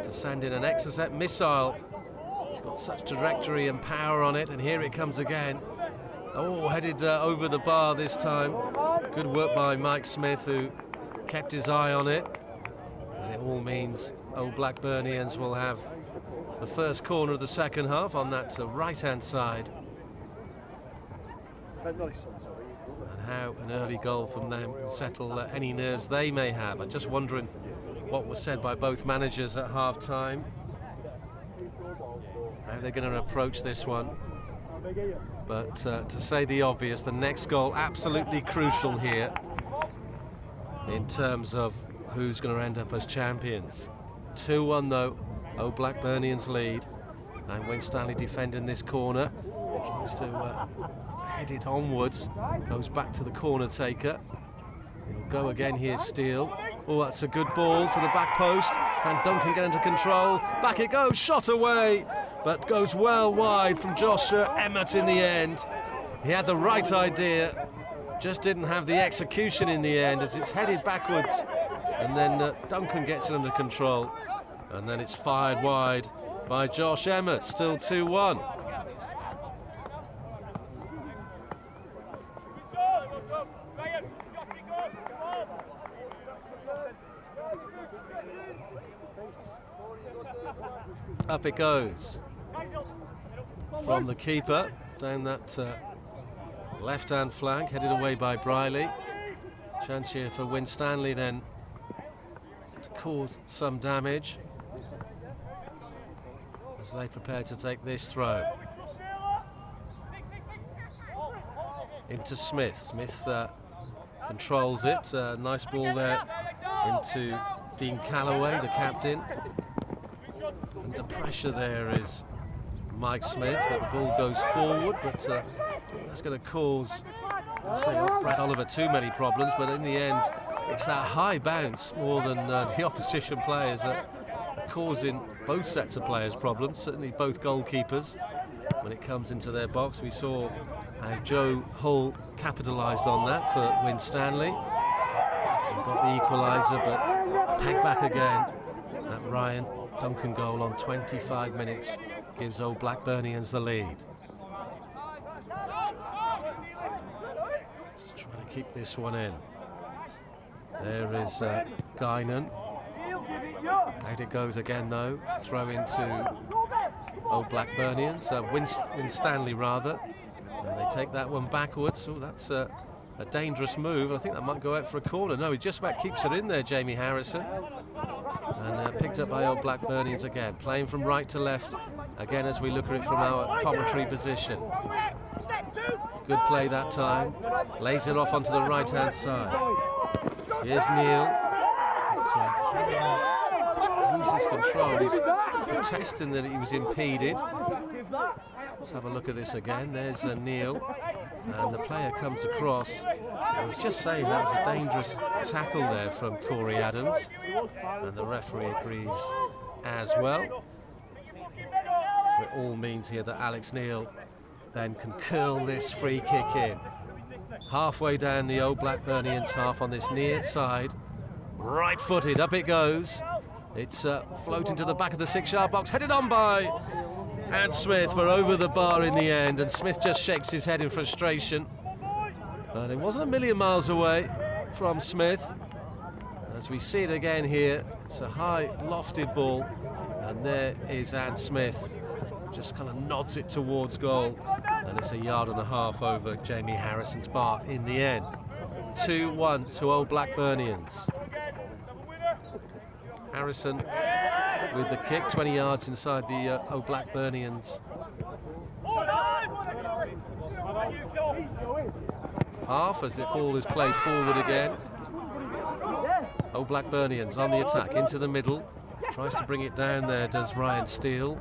to send in an Exocet missile. It's got such trajectory and power on it, and here it comes again. Oh, headed over the bar this time. Good work by Mike Smith, who kept his eye on it. And it all means Old Blackburnians will have the first corner of the second half on that right-hand side. And how an early goal from them will settle any nerves they may have. I'm just wondering what was said by both managers at half-time. How they're going to approach this one. But to say the obvious, the next goal absolutely crucial here in terms of who's going to end up as champions. 2-1 though, Old Blackburnians lead, and Winstanley defending this corner, tries to head it onwards, goes back to the corner taker. He'll go again here, Steele. Oh, that's a good ball to the back post. Can Duncan get into control? Back it goes, shot away, but goes well wide from Josh Emmett in the end. He had the right idea, just didn't have the execution in the end as it's headed backwards. And then Duncan gets it under control. And then it's fired wide by Josh Emmett, still 2-1. Up it goes from the keeper down that left-hand flank, headed away by Briley. Chance here for Winstanley then to cause some damage as they prepare to take this throw. Into Smith. Smith controls it. Nice ball there into Dean Calloway, the captain. Under pressure there is Mike Smith, but the ball goes forward, but that's going to cause, Brad Oliver too many problems, but in the end it's that high bounce more than the opposition players that are causing both sets of players problems, certainly both goalkeepers. When it comes into their box, we saw how Joe Hull capitalised on that for Winstanley. He got the equaliser, but pegged back again. That Ryan Duncan goal on 25 minutes gives Old Blackburnians the lead. Just trying to keep this one in. There is Guinan. Out it goes again though. Throw into Old Blackburnians, Winstanley rather. And they take that one backwards. Oh, that's a dangerous move. I think that might go out for a corner. No, he just about keeps it in there, Jamie Harrison. And picked up by Old Blackburnians again, playing from right to left again as we look at it from our commentary position. Good play that time, lays it off onto the right hand side. Here's Neil, loses control, he's protesting that he was impeded. Let's have a look at this again. There's Neil, and the player comes across. And he's just saying that was a dangerous tackle there from Corey Adams, and the referee agrees as well. So it all means here that Alex Neil then can curl this free kick in. halfway down the Old Blackburnians half on this near side. Right-footed, up it goes. It's floating to the back of the 6-yard box, headed on by Anne Smith. We're over the bar in the end, and Smith just shakes his head in frustration. But it wasn't a million miles away from Smith. As we see it again here, it's a high, lofted ball, and there is Anne Smith. Just kind of nods it towards goal, and it's a yard and a half over Jamie Harrison's bar in the end. 2-1 to Old Blackburnians. Harrison with the kick, 20 yards inside the Old Blackburnians half, as the ball is played forward again. Old Blackburnians on the attack, into the middle. Tries to bring it down there, does Ryan Steele.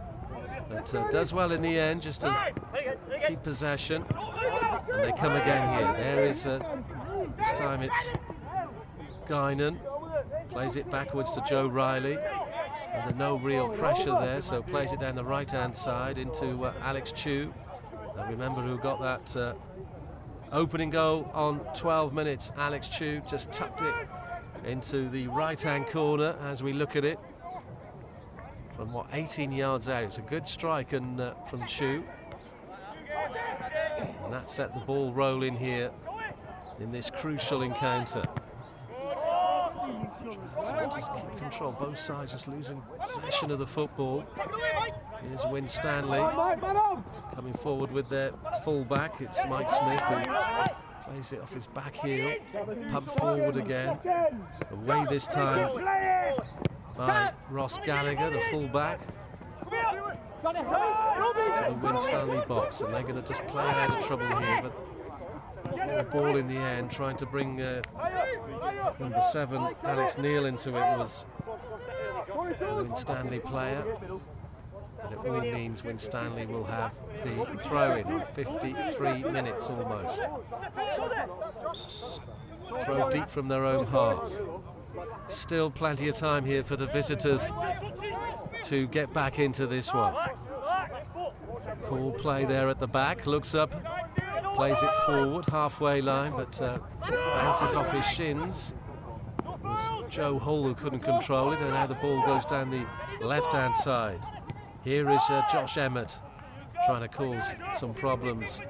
But does well in the end, just to keep possession. And they come again here. There is, this time it's Guinan. Plays it backwards to Joe Riley. Under no real pressure there, so plays it down the right-hand side into Alex Chu. Remember who got that opening goal on 12 minutes. Alex Chu just tucked it into the right-hand corner as we look at it. From what, 18 yards out. It's a good strike and from Chu. And that set the ball rolling here in this crucial encounter. Just keep control, both sides just losing possession of the football. Here's Winstanley coming forward with their full-back. It's Mike Smith who plays it off his back heel, pumped forward again. Away this time by Ross Gallagher, the full-back, to the Winstanley box, and they're going to just play it out of trouble here. But the ball in the end, trying to bring number 7 Alex Neal into it, was a Winstanley player, and it all means Winstanley will have the throw-in in 53 minutes almost. Throw deep from their own half. Still plenty of time here for the visitors to get back into this one. Cool play there at the back, looks up, plays it forward, halfway line, but bounces off his shins. It was Joe Hull who couldn't control it, and now the ball goes down the left-hand side. Here is Josh Emmett trying to cause some problems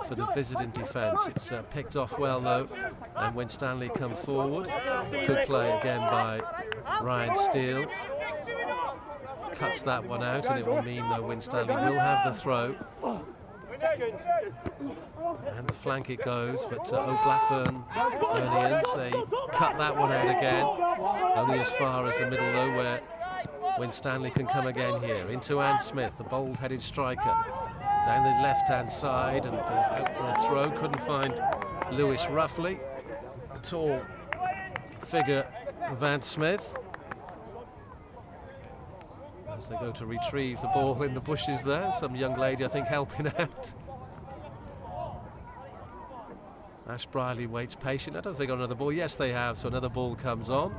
for the visiting defence. It's picked off well though, and Winstanley come forward. Good play again by Ryan Steele. Cuts that one out, and it will mean though Winstanley will have the throw. And the flank it goes, but Old Blackburnians, they cut that one out again. Only as far as the middle though, where Winstanley can come again here. Into Anne Smith, the bold-headed striker. Down the left-hand side and out for a throw. Couldn't find Lewis Ruffley. A tall figure of Anne Smith. As they go to retrieve the ball in the bushes there. Some young lady, I think, helping out. Ash Briley waits patient. I don't think on another ball. Yes, they have. So another ball comes on.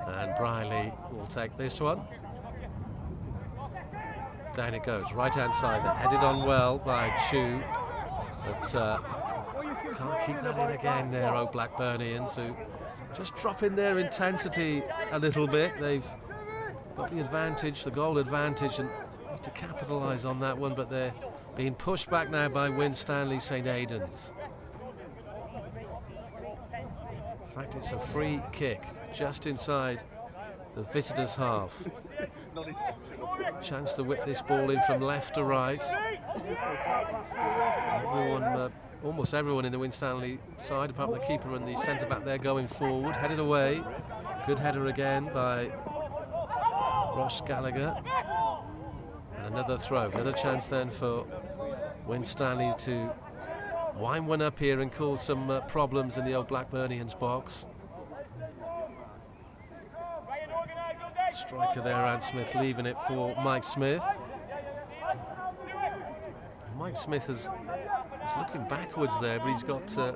And Briley will take this one. Down it goes, right-hand side then. Headed on well by Chu. But can't keep that in again there, Old Blackburnians, who just drop in their intensity a little bit. They've got the advantage, the goal advantage, and need to capitalise on that one, but they're being pushed back now by Winstanley St Aidans. In fact, it's a free kick just inside the visitors' half. Chance to whip this ball in from left to right. Everyone, almost everyone in the Winstanley side, apart from the keeper and the centre-back there, going forward. Headed away. Good header again by Ross Gallagher. And another throw. Another chance then for Winstanley to wind one up here and cause some problems in the Old Blackburnians box. Striker there, Anne Smith, leaving it for Mike Smith. Mike Smith is looking backwards there, but he's got a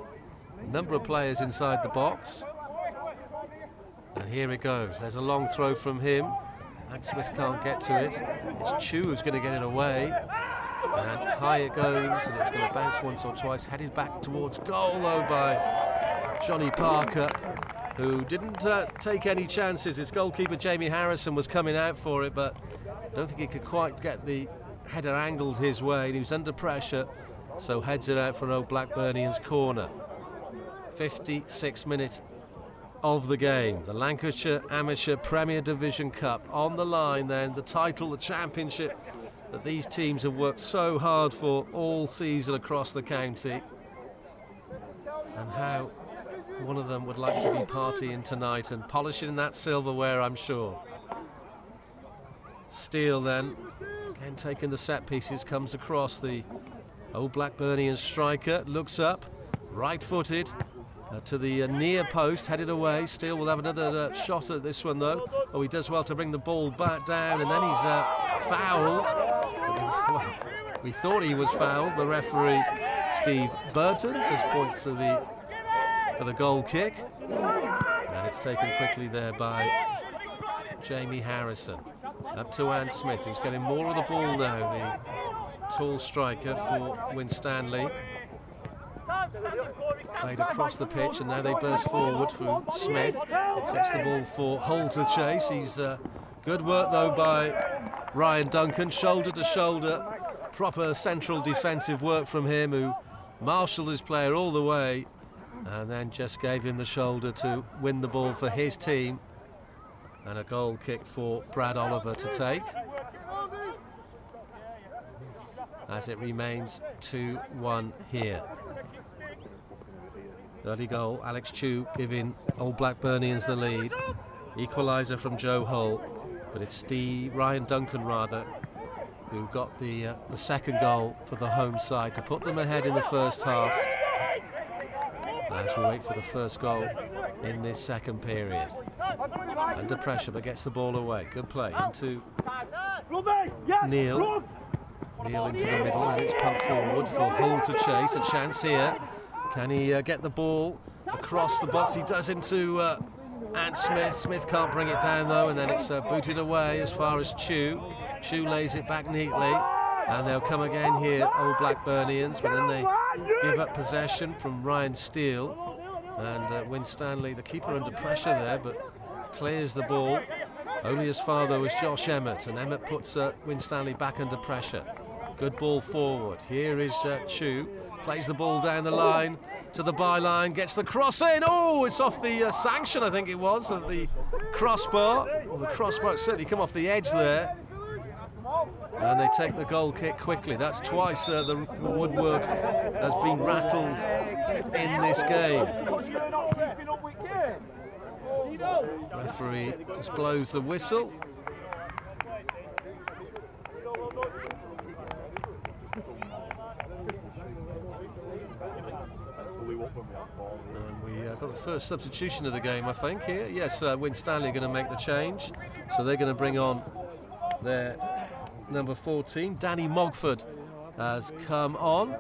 number of players inside the box. And here it goes. There's a long throw from him. Anne Smith can't get to it. It's Chu who's going to get it away. And high it goes, and it's going to bounce once or twice, headed back towards goal though by Johnny Parker, who didn't take any chances. His goalkeeper Jamie Harrison was coming out for it, but I don't think he could quite get the header angled his way, and he was under pressure, so heads it out for an Old Blackburnians corner. 56th minute of the game. The Lancashire Amateur Premier Division Cup on the line then, the title, the championship that these teams have worked so hard for all season across the county, and how one of them would like to be partying tonight and polishing that silverware, I'm sure. Steele then, again taking the set pieces, comes across. The Old Blackburnian striker looks up, right-footed, to the near post, headed away. Steele will have another shot at this one though. Oh, he does well to bring the ball back down, and then he's fouled. Well, we thought he was fouled. The referee, Steve Burton, just points to for the goal kick, and it's taken quickly there by Jamie Harrison. Up to Ant Smith, who's getting more of the ball now, the tall striker for Winstanley. Played across the pitch, and now they burst forward for Smith. Gets the ball for Hull to chase. He's good work though by Ryan Duncan, shoulder to shoulder. Proper central defensive work from him, who marshalled his player all the way and then just gave him the shoulder to win the ball for his team. And a goal kick for Brad Oliver to take, as it remains 2-1 here. Early goal, Alex Chew giving Old Blackburnians the lead. Equaliser from Joe Hull, but it's Ryan Duncan who got the second goal for the home side to put them ahead in the first half, as we wait for the first goal in this second period. Under pressure, but gets the ball away. Good play into Neil. Neil into the middle, and it's pumped forward for Hull to chase. A chance here. Can he get the ball across the box? He does into Ant Smith. Smith can't bring it down though, and then it's booted away as far as Chew. Chew lays it back neatly, and they'll come again here, Old Blackburnians, but then they give up possession from Ryan Steele, and Winstanley, the keeper, under pressure there, but clears the ball only as far though as Josh Emmett, and Emmett puts Winstanley back under pressure. Good ball forward. Here is Chew, plays the ball down the line to the byline, gets the cross in. Oh, it's off the sanction, I think it was, of the crossbar. Well, the crossbar certainly come off the edge there, and they take the goal kick quickly. That's twice the woodwork has been rattled in this game. Referee just blows the whistle. And we got the first substitution of the game, I think, here. Yes, Winstanley are going to make the change. So they're going to bring on their number 14. Danny Mogford has come on.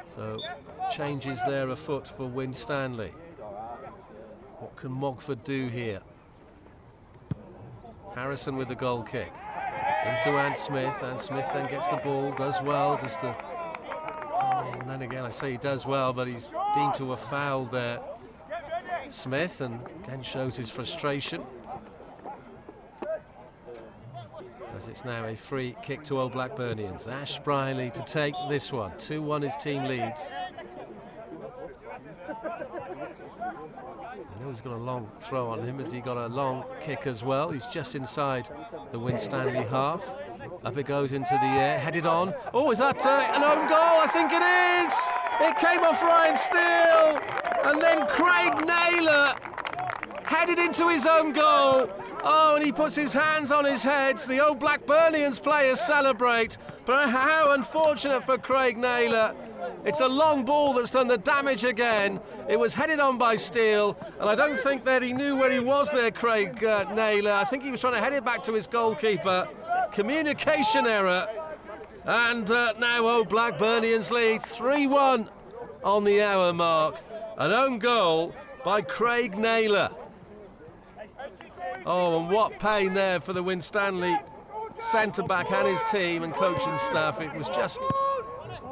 So changes there afoot for Winstanley. What can Mogford do here? Harrison with the goal kick. Into Ant Smith. Ant Smith then gets the ball, does well just to... And then again, I say he does well, but he's deemed to have fouled there, Smith, and again shows his frustration, as it's now a free kick to Old Blackburnians. Ash Briley to take this one. 2-1 his team leads. I know he's got a long throw on him. Has he got a long kick as well? He's just inside the Winstanley half. Up it goes into the air, headed on. Oh, is that an own goal? I think it is! It came off Ryan Steele, and then Craig Naylor headed into his own goal. Oh, and he puts his hands on his head. The Old Blackburnians players celebrate, but how unfortunate for Craig Naylor. It's a long ball that's done the damage again. It was headed on by Steele, and I don't think that he knew where he was there, Craig Naylor. I think he was trying to head it back to his goalkeeper. Communication error, and now Old Blackburnians lead 3-1 on the hour mark. An own goal by Craig Naylor. Oh, and what pain there for the Winstanley centre-back and his team and coaching staff. It was just,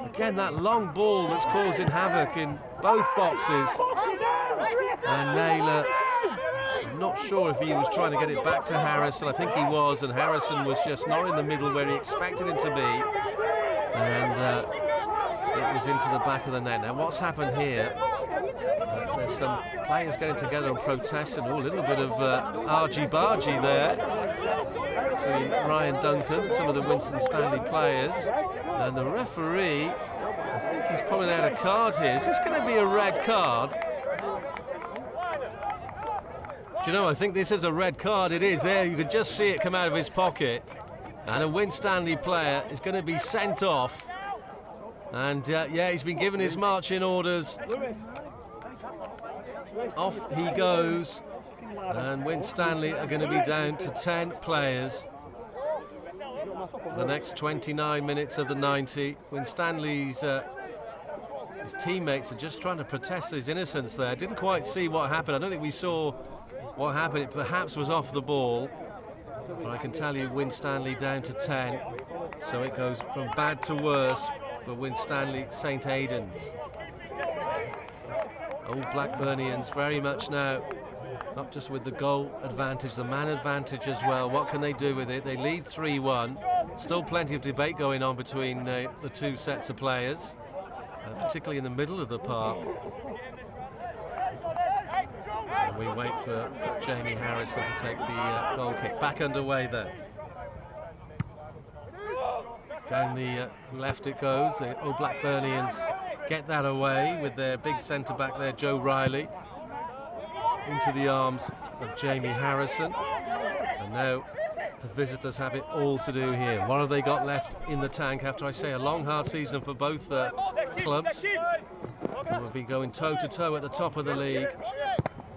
again, that long ball that's causing havoc in both boxes. And Naylor, I'm not sure if he was trying to get it back to Harrison. I think he was, and Harrison was just not in the middle where he expected him to be. And it was into the back of the net. Now, what's happened here? There's some players getting together and protesting. Oh, a little bit of argy-bargy there between Ryan Duncan and some of the Winstanley players. And the referee, I think he's pulling out a card here. Is this going to be a red card? Do you know, I think this is a red card. It is there. You can just see it come out of his pocket. And a Winstanley player is going to be sent off. And yeah, he's been given his marching orders. Off he goes. And Winstanley are going to be down to 10 players for the next 29 minutes of the 90. Winstanley's his teammates are just trying to protest his innocence there. Didn't quite see what happened. I don't think we saw what happened. It perhaps was off the ball. But I can tell you Winstanley down to 10. So it goes from bad to worse for Winstanley St Aidans. Old Blackburnians very much now, not just with the goal advantage, the man advantage as well. What can they do with it? They lead 3-1. Still plenty of debate going on between the two sets of players, particularly in the middle of the park. And we wait for Jamie Harrison to take the goal kick. Back underway then. Down the left it goes. The Old Blackburnians get that away with their big centre-back there, Joe Riley, into the arms of Jamie Harrison. And now the visitors have it all to do here. What have they got left in the tank after, I say, a long, hard season for both clubs, who have been going toe-to-toe at the top of the league.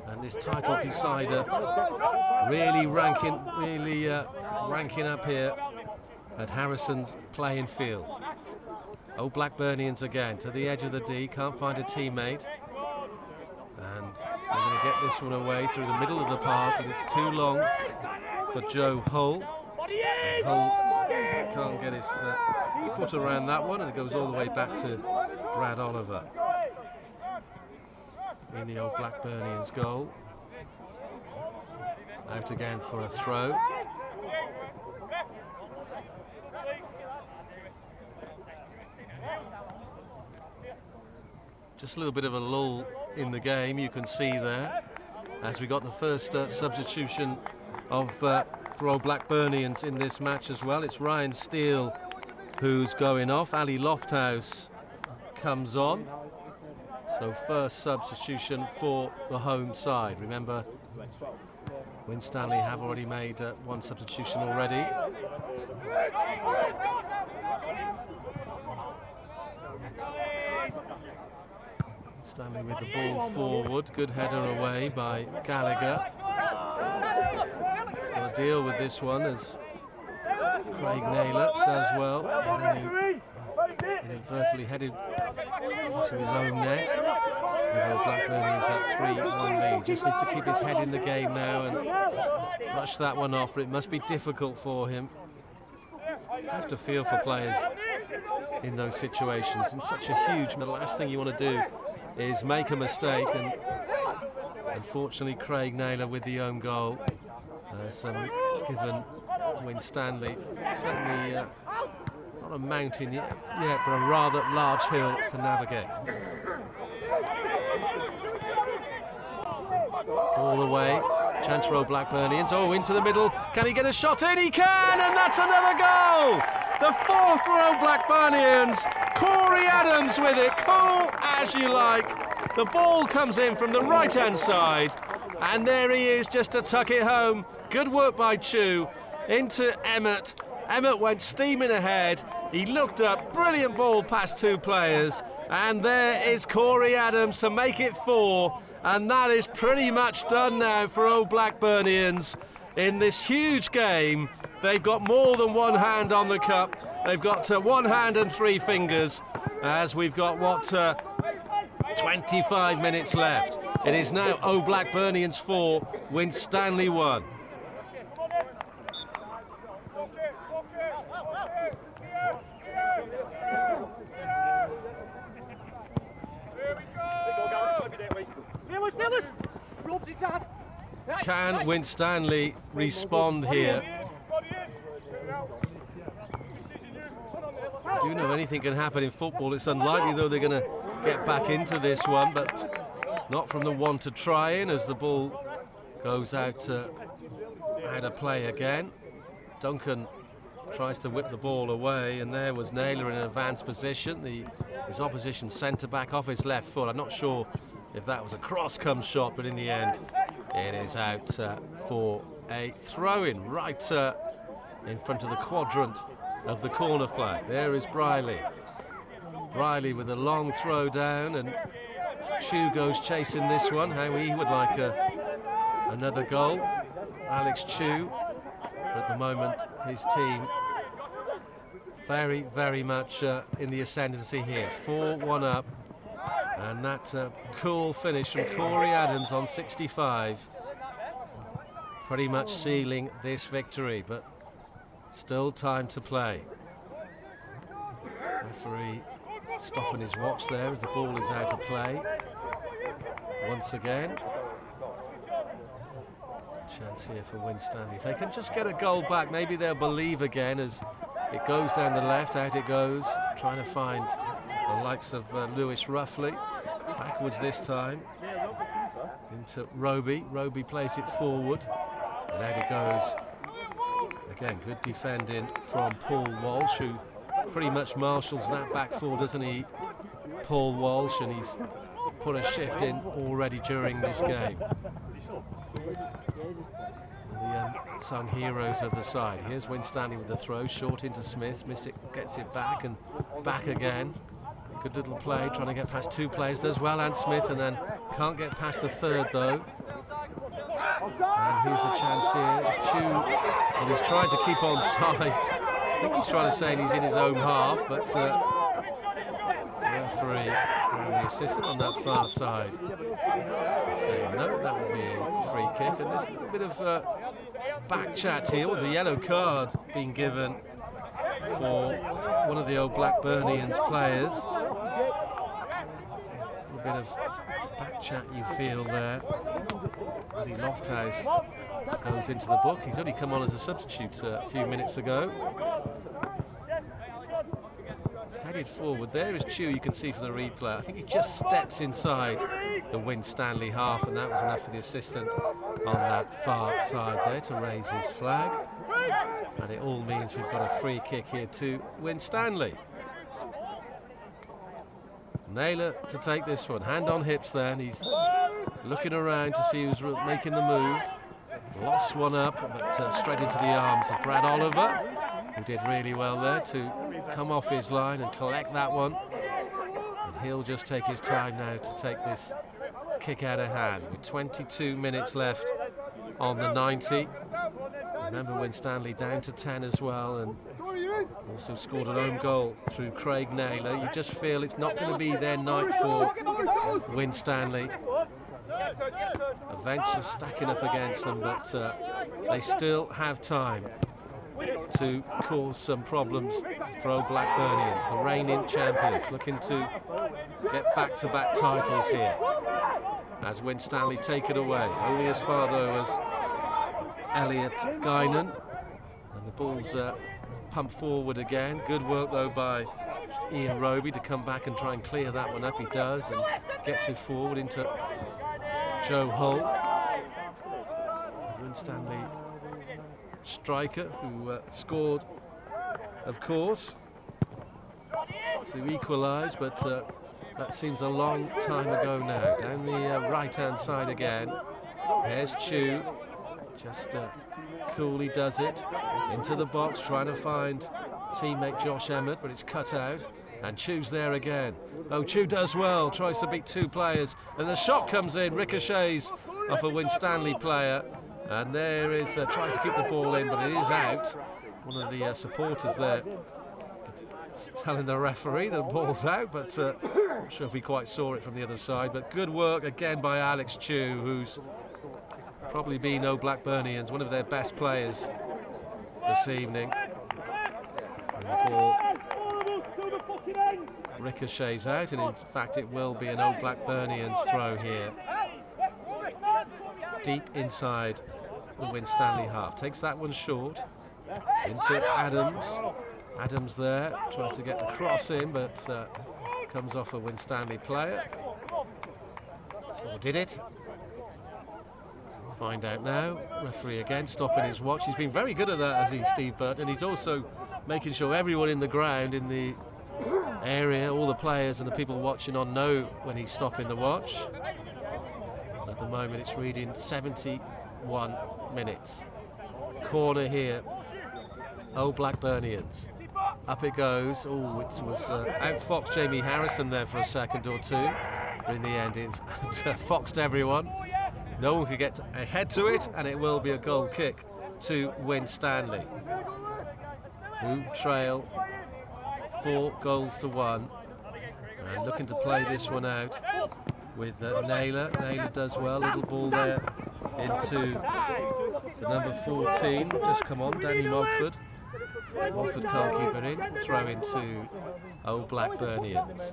And this title decider really ranking up here at Harrison's playing field. Old Blackburnians again to the edge of the D, can't find a teammate. And they're going to get this one away through the middle of the park, but it's too long for Joe Hull. And Hull can't get his foot around that one, and it goes all the way back to Brad Oliver. In the Old Blackburnians goal. Out again for a throw. Just a little bit of a lull in the game, you can see there, as we got the first substitution for Old Blackburnians in this match as well. It's Ryan Steele who's going off. Ali Lofthouse comes on. So first substitution for the home side. Remember, Winstanley have already made one substitution already. Stanley with the ball forward. Good header away by Gallagher. He's got to deal with this one as Craig Naylor does well. And then he inadvertently headed into his own net to give Old Blackburnians that 3-1 lead. Just needs to keep his head in the game now and brush that one off. It must be difficult for him. You have to feel for players in those situations. In such a huge, the last thing you want to do is make a mistake, and unfortunately Craig Naylor with the own goal has given Winstanley certainly not a mountain yet, but a rather large hill to navigate. All the way, chance for Old Blackburnians. Oh, into the middle. Can he get a shot in? He can, and that's another goal. The fourth for Old Blackburnians. Corey Adams with it, cool as you like. The ball comes in from the right-hand side, and there he is just to tuck it home. Good work by Chu into Emmett. Emmett went steaming ahead. He looked up, brilliant ball past two players, and there is Corey Adams to make it 4. And that is pretty much done now for Old Blackburnians in this huge game. They've got more than one hand on the cup. They've got one hand and 3 fingers, as we've got, 25 minutes left. It is now Old Blackburnians 4, Winstanley 1. Can Winstanley respond here? I do know anything can happen in football. It's unlikely, though, they're going to get back into this one, but not from the one to try in as the ball goes out of play again. Duncan tries to whip the ball away, and there was Naylor in an advanced position. His opposition centre-back off his left foot. I'm not sure if that was a cross-come shot, but in the end, it is out for a throw-in right in front of the quadrant of the corner flag. There is Briley. Briley with a long throw down, and Chu goes chasing this one. How he would like another goal. Alex Chu. But at the moment, his team very, very much in the ascendancy here. 4-1 up. And that cool finish from Corey Adams on 65. Pretty much sealing this victory, but still time to play. Referee stopping his watch there as the ball is out of play. Once again. Chance here for Winstanley. If they can just get a goal back, maybe they'll believe again as it goes down the left, out it goes, trying to find the likes of Lewis Ruffley. Backwards this time into Roby. Roby plays it forward, and out it goes. Again, good defending from Paul Walsh, who pretty much marshals that back four, doesn't he, Paul Walsh? And he's put a shift in already during this game. The unsung heroes of the side. Here's Winstanley with the throw, short into Smith. Smith gets it back and back again. Good little play, trying to get past two players, does well, and Smith, and then can't get past the third though. And here's a chance here. It's Chu, and he's trying to keep on side. I think he's trying to say he's in his own half, but the referee and the assistant on that far side saying no, that would be a free kick. And there's a bit of back chat here. There's a yellow card being given for one of the Old Blackburnians players. A bit of back chat you feel there. Eddie Lofthouse goes into the book. He's only come on as a substitute a few minutes ago. He's headed forward. There is Chu, you can see from the replay. I think he just steps inside the Winstanley half, and that was enough for the assistant on that far side there to raise his flag. And it all means we've got a free kick here to Winstanley. Naylor to take this one, hand on hips then, he's looking around to see who's making the move. Lost one up, but straight into the arms of Brad Oliver, who did really well there to come off his line and collect that one. And he'll just take his time now to take this kick out of hand with 22 minutes left on the 90. Remember Winstanley down to 10 as well, and also scored an own goal through Craig Naylor. You just feel it's not going to be their night for Winstanley. Events are stacking up against them, but they still have time to cause some problems for Old Blackburnians, the reigning champions, looking to get back-to-back titles here. As Winstanley take it away, only as far though as Elliot Guinan, and the ball's pumped forward again. Good work though by Ian Roby to come back and try and clear that one up. He does, and gets it forward into Joe Hull. Winstanley striker who scored, of course, to equalise, but that seems a long time ago now. Down the right-hand side again. Here's Chu. Just coolly does it. Into the box, trying to find teammate Josh Emmett, but it's cut out. And Chu's there again. Oh, Chu does well. Tries to beat two players. And the shot comes in. Ricochets off a Winstanley player. And there is, tries to keep the ball in, but it is out. One of the supporters there telling the referee that the ball's out, but I'm not sure if he quite saw it from the other side. But good work again by Alex Chu, who's probably been Old Blackburnians, one of their best players this evening. And the ball ricochets out, and in fact it will be an Old Blackburnians throw here. deep inside the Winstanley half. Takes that one short into Adams. Adams there, tries to get the cross in, but comes off a Winstanley player. Or did it? Find out now. Referee again stopping his watch. He's been very good at that, as he's Steve Burton. He's also making sure everyone in the ground, in the area, all the players and the people watching on know when he's stopping the watch. At the moment it's reading 71 minutes. Corner here. Old Blackburnians. Up it goes. Oh, it was outfoxed Jamie Harrison there for a second or two. But in the end it foxed everyone. No one could get ahead to it, and it will be a goal kick to Winstanley, who trail 4-1, and looking to play this one out with Naylor. Naylor does well, little ball there into the number 14, just come on, Danny Mogford. Mogford can't keep it in, throw into Old Blackburnians.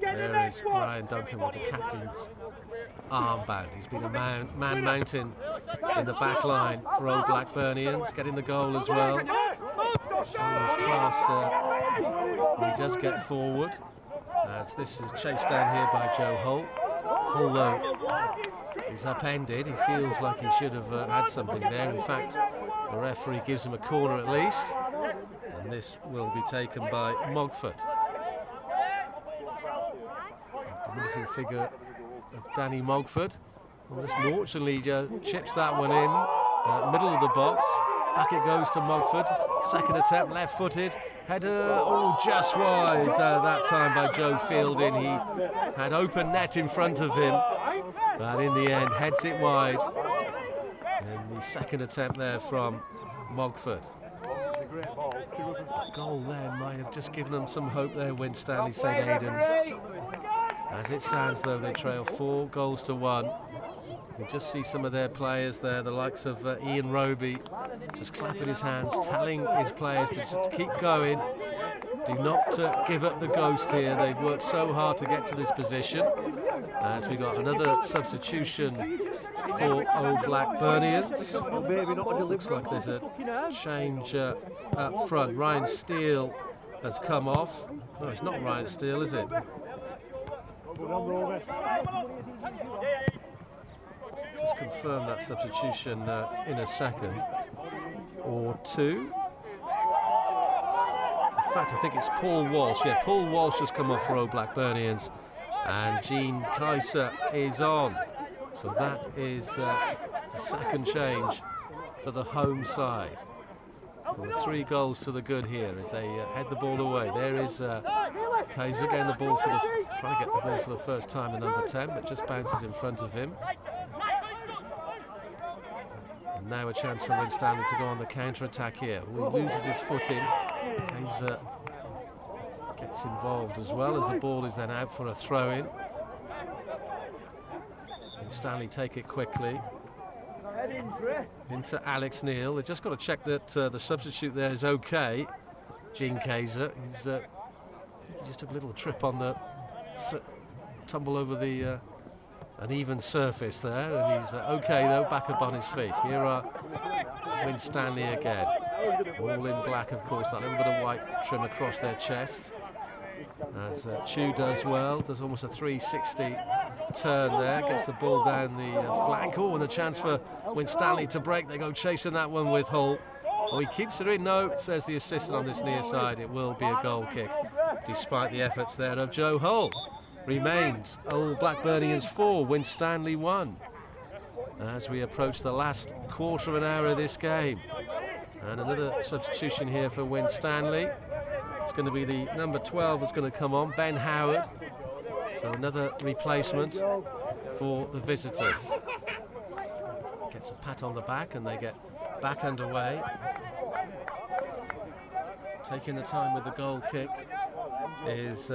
There is Ryan Duncan with the captain's armband. He's been a man mountain in the back line for Old Blackburnians, getting the goal as well. Showing his class when he does get forward, as this is chased down here by Joe Hull. Hull, though, is upended. He feels like he should have had something there. In fact, the referee gives him a corner at least, and this will be taken by Mogford. Diminishing figure of Danny Mogford. Well, just naughtingly chips that one in, middle of the box. Back it goes to Mogford. Second attempt, left-footed. Header, oh, just wide that time by Joe Fielding. He had open net in front of him, but in the end heads it wide. And the second attempt there from Mogford. Goal there might have just given them some hope there, Winstanley St Aidans. As it stands, though, they trail 4-1. You just see some of their players there, the likes of Ian Roby, just clapping his hands, telling his players to just keep going. Do not give up the ghost here. They've worked so hard to get to this position. As we got another substitution for Old Blackburnians. Looks like there's a change up front. Ryan Steele has come off. No, it's not Ryan Steele, is it? Just confirm that substitution in a second or two. In fact, I think it's Paul Walsh. Yeah, Paul Walsh has come off for Old Blackburnians, and Gene Kaiser is on. So that is the second change for the home side. There were 3 goals to the good here as they head the ball away. There is Kaiser getting the ball trying to get the ball for the first time, the number 10, but just bounces in front of him. And now a chance for Winstanley to go on the counter-attack here. He loses his footing. Kaiser gets involved as well, as the ball is then out for a throw-in. Winstanley take it quickly into Alex Neil. They've just got to check that the substitute there is okay. Gene Kaiser, he just took a little trip on the tumble over the uneven surface there, and he's okay though, back up on his feet. Here are Winstanley again, all in black, of course, that little bit of white trim across their chests, as Chu does well, does almost a 360 turn there, gets the ball down the flank. Oh, and the chance for Winstanley to break. They go chasing that one with Hull. Oh, he keeps it in. No, says the assistant on this near side. It will be a goal kick, despite the efforts there of Joe Hull. Remains Old Blackburnians 4, Winstanley 1. As we approach the last quarter of an hour of this game. And another substitution here for Winstanley. It's going to be the number 12 that's going to come on, Ben Howard. So another replacement for the visitors. Gets a pat on the back and they get back underway. Taking the time with the goal kick is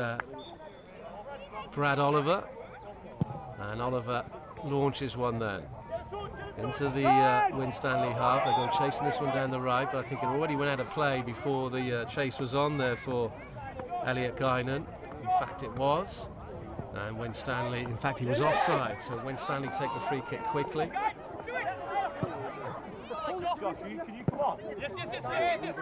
Brad Oliver. And Oliver launches one then into the Winstanley half. They go chasing this one down the right, but I think it already went out of play before the chase was on there for Elliot Guinan. In fact, it was. And Winstanley, in fact, he was offside, so Winstanley take the free kick quickly. Can you come on? Yes.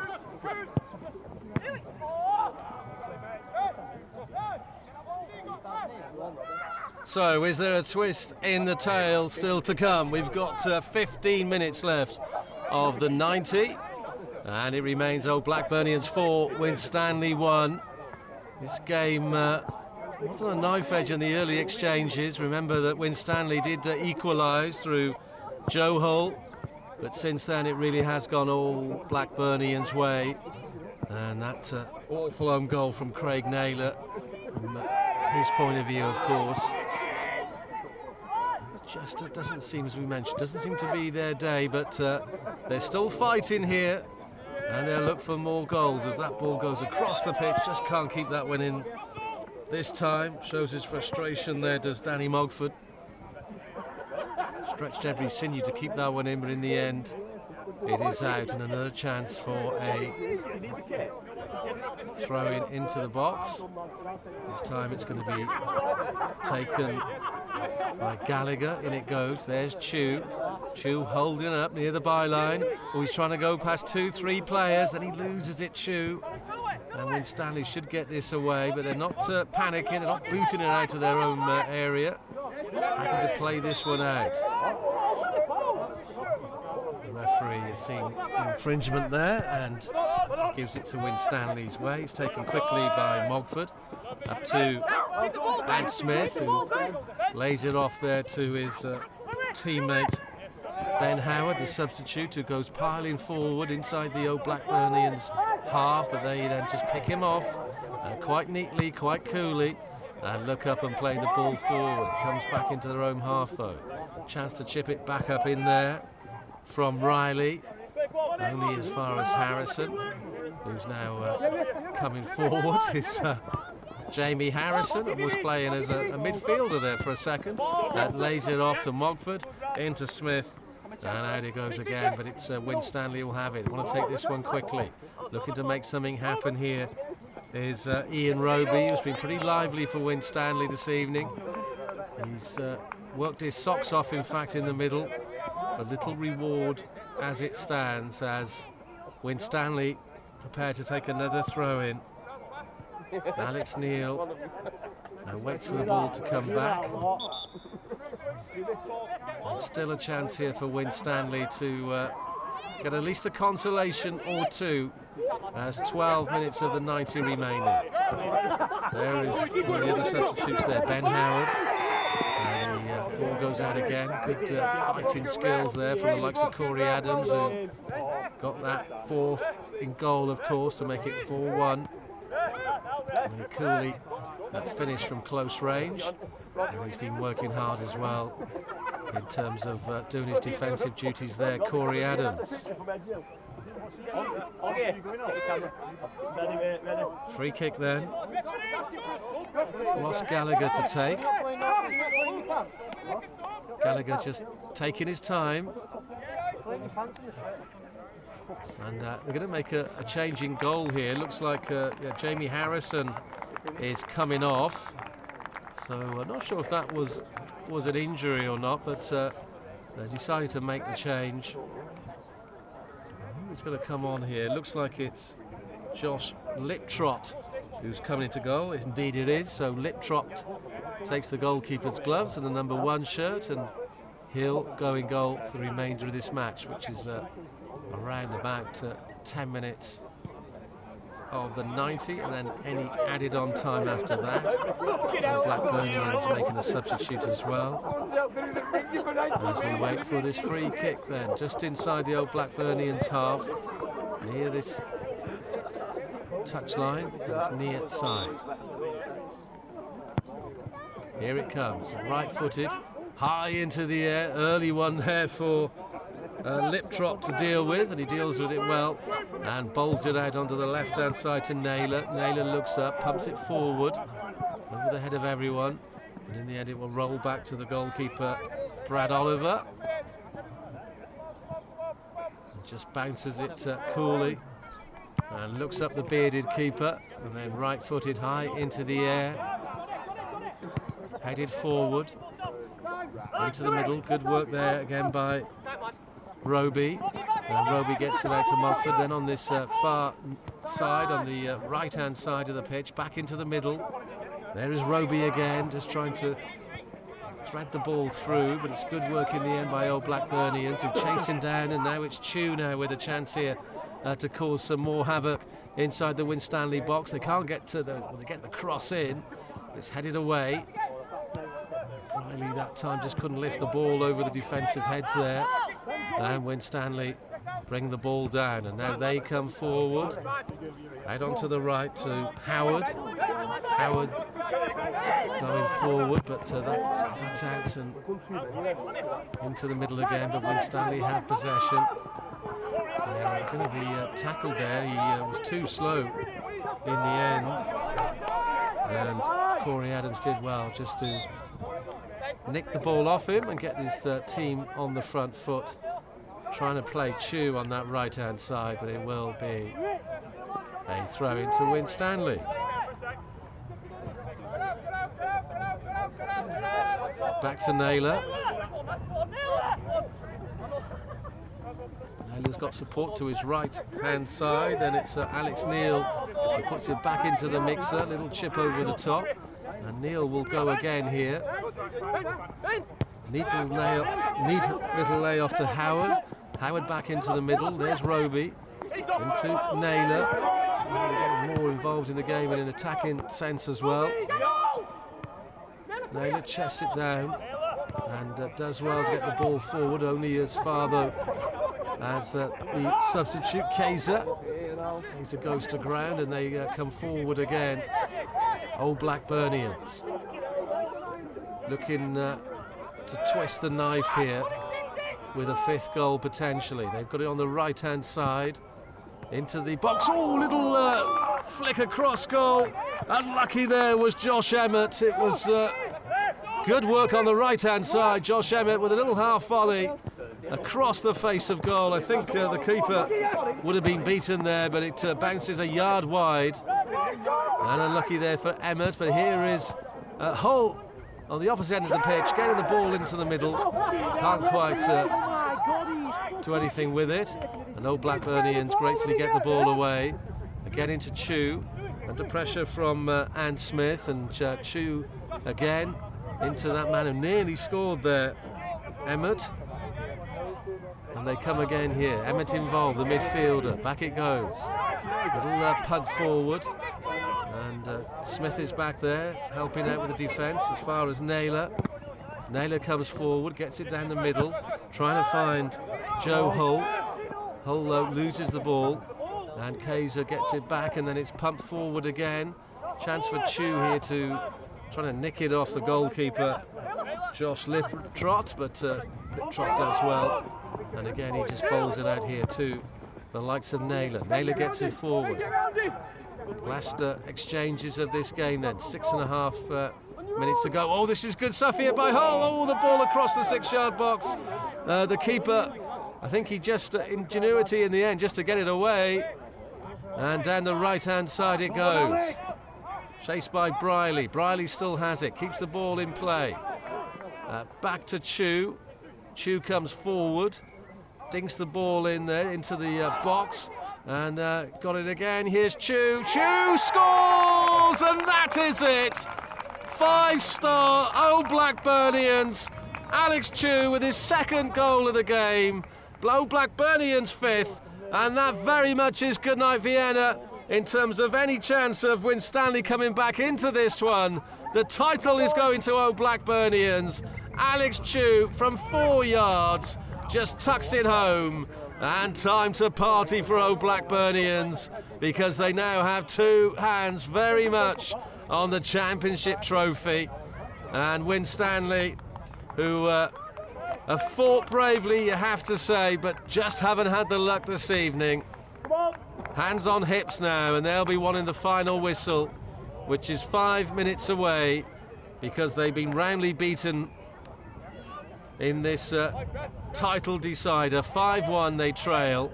So, is there a twist in the tale still to come? We've got 15 minutes left of the 90, and it remains Old Blackburnians 4, Winstanley 1. This game wasn't a knife edge in the early exchanges. Remember that Winstanley did equalise through Joe Hull, but since then it really has gone all Blackburnians' way. And that awful own goal from Craig Naylor, from his point of view, of course. It doesn't seem, as we mentioned, doesn't seem to be their day, but they're still fighting here, and they'll look for more goals as that ball goes across the pitch. Just can't keep that one in this time. Shows his frustration there, does Danny Mogford. Stretched every sinew to keep that one in, but in the end it is out, and another chance for a throw in into the box. This time it's going to be taken by Gallagher. In it goes. There's Chew holding up near the byline. Oh, he's trying to go past 2-3 players, then he loses it, Chew. And Winstanley should get this away, but they're not panicking, they're not booting it out of their own area. Having to play this one out. The referee has seen infringement there and gives it to Winstanley's way. It's taken quickly by Mogford up to Ed Smith, who lays it off there to his teammate Ben Howard, the substitute, who goes piling forward inside the Old Blackburnians half, but they then just pick him off quite neatly, quite coolly, and look up and play the ball forward. It comes back into their own half though. Chance to chip it back up in there from Riley, only as far as Harrison, who's now coming forward. Is Jamie Harrison, and was playing as a midfielder there for a second. Lays it off to Mogford, into Smith, and out it goes again, but it's Winstanley will have it. They want to take this one quickly. Looking to make something happen here is Ian Roby, who's been pretty lively for Winstanley this evening. He's worked his socks off, in fact, in the middle. A little reward as it stands, as Winstanley prepared to take another throw-in. Alex Neil waits for the ball to come back. There's still a chance here for Winstanley to get at least a consolation or two, as 12 minutes of the 90 remaining. There is one of the other substitutes there, Ben Howard. And the ball goes out again. Good fighting skills there from the likes of Corey Adams, who got that fourth in goal, of course, to make it 4-1. And Cooley finished from close range, and he's been working hard as well in terms of doing his defensive duties there, Corey Adams. Free kick then. Ross Gallagher to take. Gallagher just taking his time. And they're going to make a change in goal here. Looks like Jamie Harrison is coming off. So I'm not sure if that was an injury or not, but they decided to make the change. Who's going to come on here? Looks like it's Josh Liptrot who's coming into goal. Indeed it is. So Liptrot takes the goalkeeper's gloves and the number 1 shirt, and he'll go in goal for the remainder of this match, which is around about 10 minutes of the 90, and then any added on time after that. The Blackburnians making a substitute as well. As we wait for this free kick then, just inside the Old Blackburnians half, near this touchline, this near side. Here it comes, right-footed, high into the air, early one there for Liptrop to deal with, and he deals with it well and bowls it out onto the left-hand side to Naylor. Naylor looks up, pumps it forward over the head of everyone, and in the end it will roll back to the goalkeeper, Brad Oliver. And just bounces it coolly and looks up the bearded keeper, and then right-footed high into the air. headed forward into the middle. Good work there again by Roby. And Roby gets it out to Mugford. Then on this far side, on the right-hand side of the pitch, back into the middle. There is Roby again, just trying to thread the ball through, but it's good work in the end by Old Blackburnians, who chase him down, and now it's Chew now with a chance here to cause some more havoc inside the Winstanley box. They can't get to the, well, they get the cross in, it's headed away. Briley that time just couldn't lift the ball over the defensive heads there, and Winstanley bring the ball down, and now they come forward, out onto the right to Howard. Howard going forward, but that's cut out and into the middle again, but Winstanley have possession. They're going to be tackled there. He was too slow in the end, and Corey Adams did well just to nick the ball off him and get his team on the front foot, trying to play Chew on that right-hand side, but it will be a throw into Winstanley. Back to Naylor. Naylor's got support to his right-hand side. Then it's Alex Neal who puts it back into the mixer. Little chip over the top. And Neal will go again here. Neat little layoff to Howard. Howard back into the middle. There's Roby. Into Naylor. They're getting more involved in the game in an attacking sense as well. Naylor chests it down and does well to get the ball forward, only as far though as the substitute Kaiser. Kaiser goes to ground and they come forward again. Old Blackburnians looking to twist the knife here with a fifth goal potentially. They've got it on the right-hand side into the box. Oh, little flick across goal. Unlucky there was Josh Emmett. It was good work on the right-hand side. Josh Emmett with a little half volley across the face of goal. I think the keeper would have been beaten there, but it bounces a yard wide. And unlucky there for Emmett, but here is Hull on the opposite end of the pitch, getting the ball into the middle. Can't quite do anything with it. And Old Blackburnians gratefully get the ball away. Again into Chew, under pressure from Ann Smith, and Chew again into that man who nearly scored there, Emmett. And they come again here. Emmett involved, the midfielder. Back it goes. Little punt forward. And Smith is back there, helping out with the defence as far as Naylor. Naylor comes forward, gets it down the middle, trying to find Joe Hull. Hull loses the ball, and Kaiser gets it back, and then it's pumped forward again. Chance for Chew here to trying to nick it off the goalkeeper, Josh Liptrot, but Liptrot does well. And again, he just bowls it out here to the likes of Naylor. Naylor gets it forward. Last exchanges of this game then, 6.5 minutes to go. Oh, this is good stuff here by Hull. Oh, the ball across the 6-yard box. The keeper, I think he just, ingenuity in the end, just to get it away. And down the right-hand side it goes. Chased by Briley. Briley still has it, keeps the ball in play. Back to Chew. Chew comes forward, dinks the ball in there into the box, and got it again. Here's Chew. Chew scores, and that is it. 5-star Old Blackburnians. Alex Chew with his second goal of the game. Old Blackburnians 5th, and that very much is goodnight Vienna in terms of any chance of Winstanley coming back into this one. The title is going to Old Blackburnians. Alex Chew from 4 yards just tucks it home, and time to party for Old Blackburnians, because they now have two hands very much on the championship trophy. And Winstanley, who have fought bravely, you have to say, but just haven't had the luck this evening. Hands on hips now, and they'll be wanting the final whistle, which is 5 minutes away, because they've been roundly beaten in this title decider. 5-1 they trail.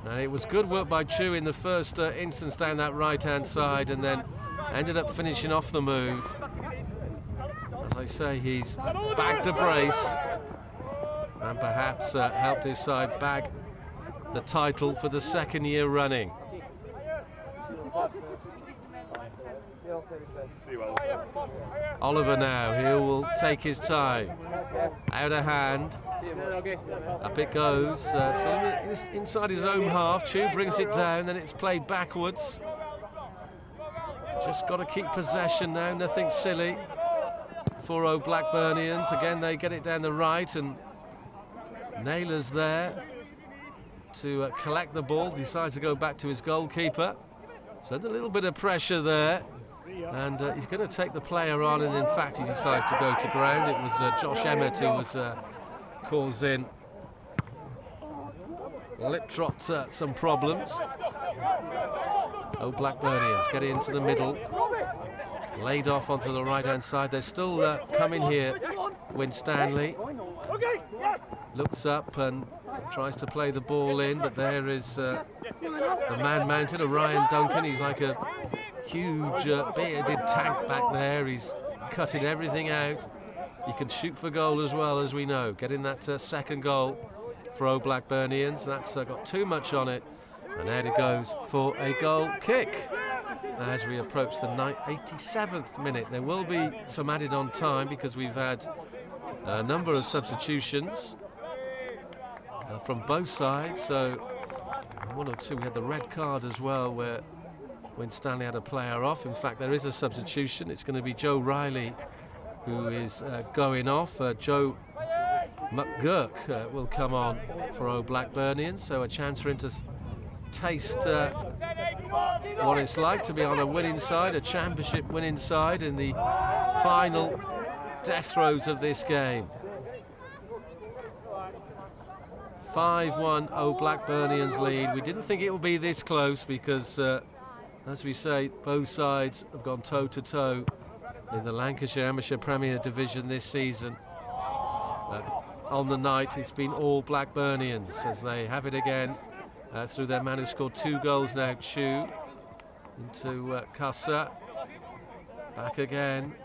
And it was good work by Chew in the first instance down that right-hand side, and then ended up finishing off the move. I say, he's bagged a brace and perhaps helped his side bag the title for the second year running. Oliver now, he will take his time. Out of hand. Up it goes. So inside his own half. Chu brings it down, then it's played backwards. Just got to keep possession now, nothing silly for Old Blackburnians. Again, they get it down the right, and Naylor's there to collect the ball, decides to go back to his goalkeeper. So a little bit of pressure there, and he's going to take the player on, and in fact he decides to go to ground. It was Josh Emmett who was calls in lip trot some problems. Old Blackburnians get into the middle, laid off onto the right hand side. They're still coming here. Winstanley looks up and tries to play the ball in, but there is the man mounted, Ryan Duncan. He's like a huge bearded tank back there. He's cutting everything out. He can shoot for goal as well, as we know. Getting that second goal for Old Blackburnians. That's got too much on it. And out it goes for a goal kick as we approach the 87th minute. There will be some added on time because we've had a number of substitutions from both sides. So one or two, we had the red card as well where Winstanley had a player off. In fact, there is a substitution. It's going to be Joe Riley who is going off. Joe McGurk will come on for Old Blackburnians. So a chance for him to taste what it's like to be on a winning side, a championship winning side in the final death throes of this game. 5-1 Old Blackburnians lead. We didn't think it would be this close because, as we say, both sides have gone toe-to-toe in the Lancashire Amateur Premier Division this season. On the night, it's been all Blackburnians as they have it again through their man who scored 2 goals now, Chu, into Casa. Back again.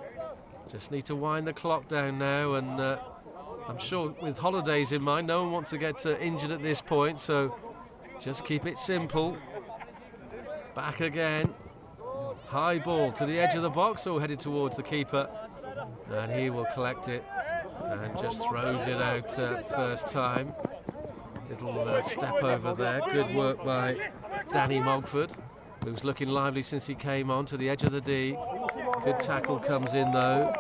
Just need to wind the clock down now, and I'm sure with holidays in mind, no one wants to get injured at this point, so just keep it simple. Back again. High ball to the edge of the box, or headed towards the keeper, and he will collect it and just throws it out first time. Little step over there. Good work by Danny Mogford, who's looking lively since he came on to the edge of the D. Good tackle comes in though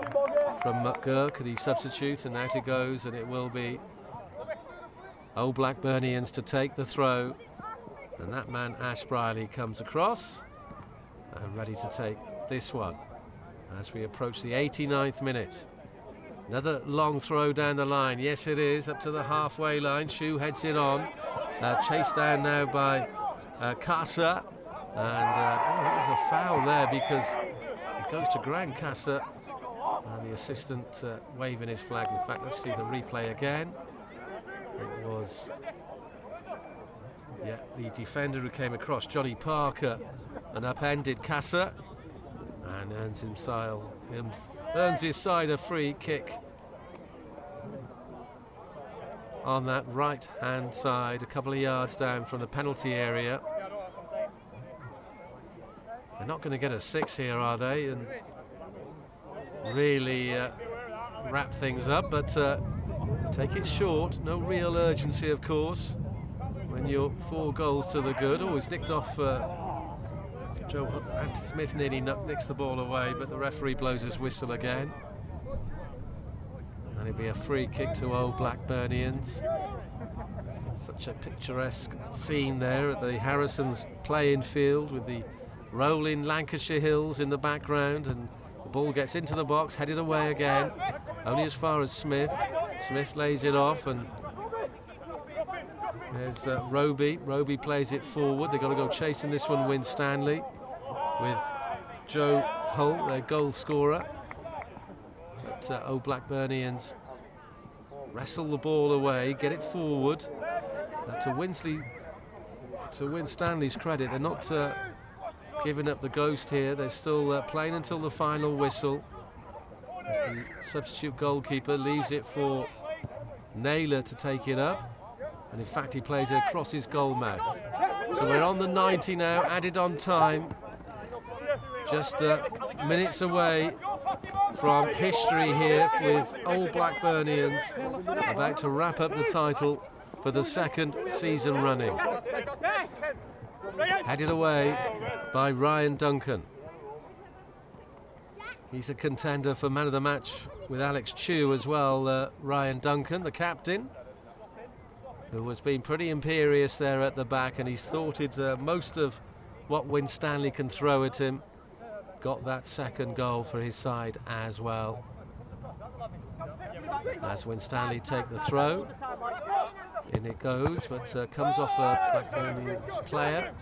from McGurk, the substitute, and out it goes, and it will be Old Blackburnians to take the throw. And that man Ash Briley comes across and ready to take this one as we approach the 89th minute. Another long throw down the line. Yes, it is, up to the halfway line. Chu heads it on. Chased down now by Casa. And there's a foul there because it goes to ground, Casa. And the assistant waving his flag. In fact, let's see the replay again. It was the defender who came across, Johnny Parker, and upended Casa. And earns his side a free kick on that right hand side, a couple of yards down from the penalty area. They're not going to get a 6 here, are they, and really wrap things up, but they take it short. No real urgency, of course, when you're 4 goals to the good. Always nicked off. Joe Smith nearly nicks the ball away, but the referee blows his whistle again. And it'll be a free kick to Old Blackburnians. Such a picturesque scene there at the Harrison's playing field with the rolling Lancashire hills in the background, and the ball gets into the box, headed away again, only as far as Smith. Smith lays it off, and there's Roby. Roby plays it forward. They've got to go chasing this one, Winstanley, with Joe Hull, their goal scorer. But Old Blackburnians wrestle the ball away, get it forward. To Winstanley's credit, they're not giving up the ghost here. They're still playing until the final whistle. as the substitute goalkeeper leaves it for Naylor to take it up, and in fact he plays it across his goal mouth. So we're on the 90 now, added on time, just minutes away from history here with Old Blackburnians about to wrap up the title for the second season running. Headed away by Ryan Duncan. He's a contender for man of the match with Alex Chew as well, Ryan Duncan, the captain, who has been pretty imperious there at the back, and he's thwarted most of what Winstanley can throw at him. Got that second goal for his side as well. As Winstanley take the throw, in it goes, but comes off a Blackburnians player.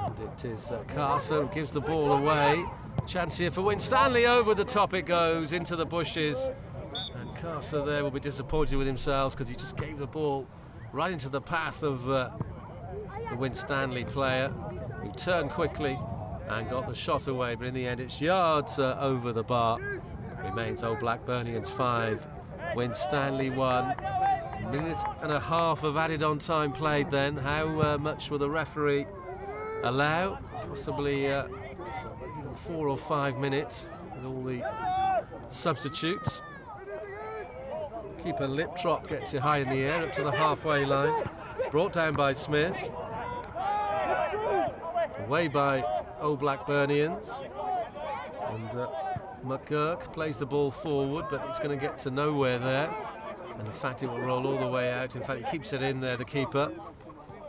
And it is Carson who gives the ball away. Chance here for Winstanley, over the top it goes, into the bushes. And Carson there will be disappointed with himself because he just gave the ball right into the path of the Winstanley player, who turned quickly and got the shot away, but in the end it's yards over the bar. Remains Old Blackburnians 5, Winstanley 1. Minute and a half of added on time played then. How much will the referee allow? Possibly even 4 or 5 minutes with all the substitutes. Keeper Liptrop gets it high in the air up to the halfway line. Brought down by Smith. Away by Old Blackburnians. And McGurk plays the ball forward, but it's going to get to nowhere there. And in fact it will roll all the way out. In fact he keeps it in there, the keeper.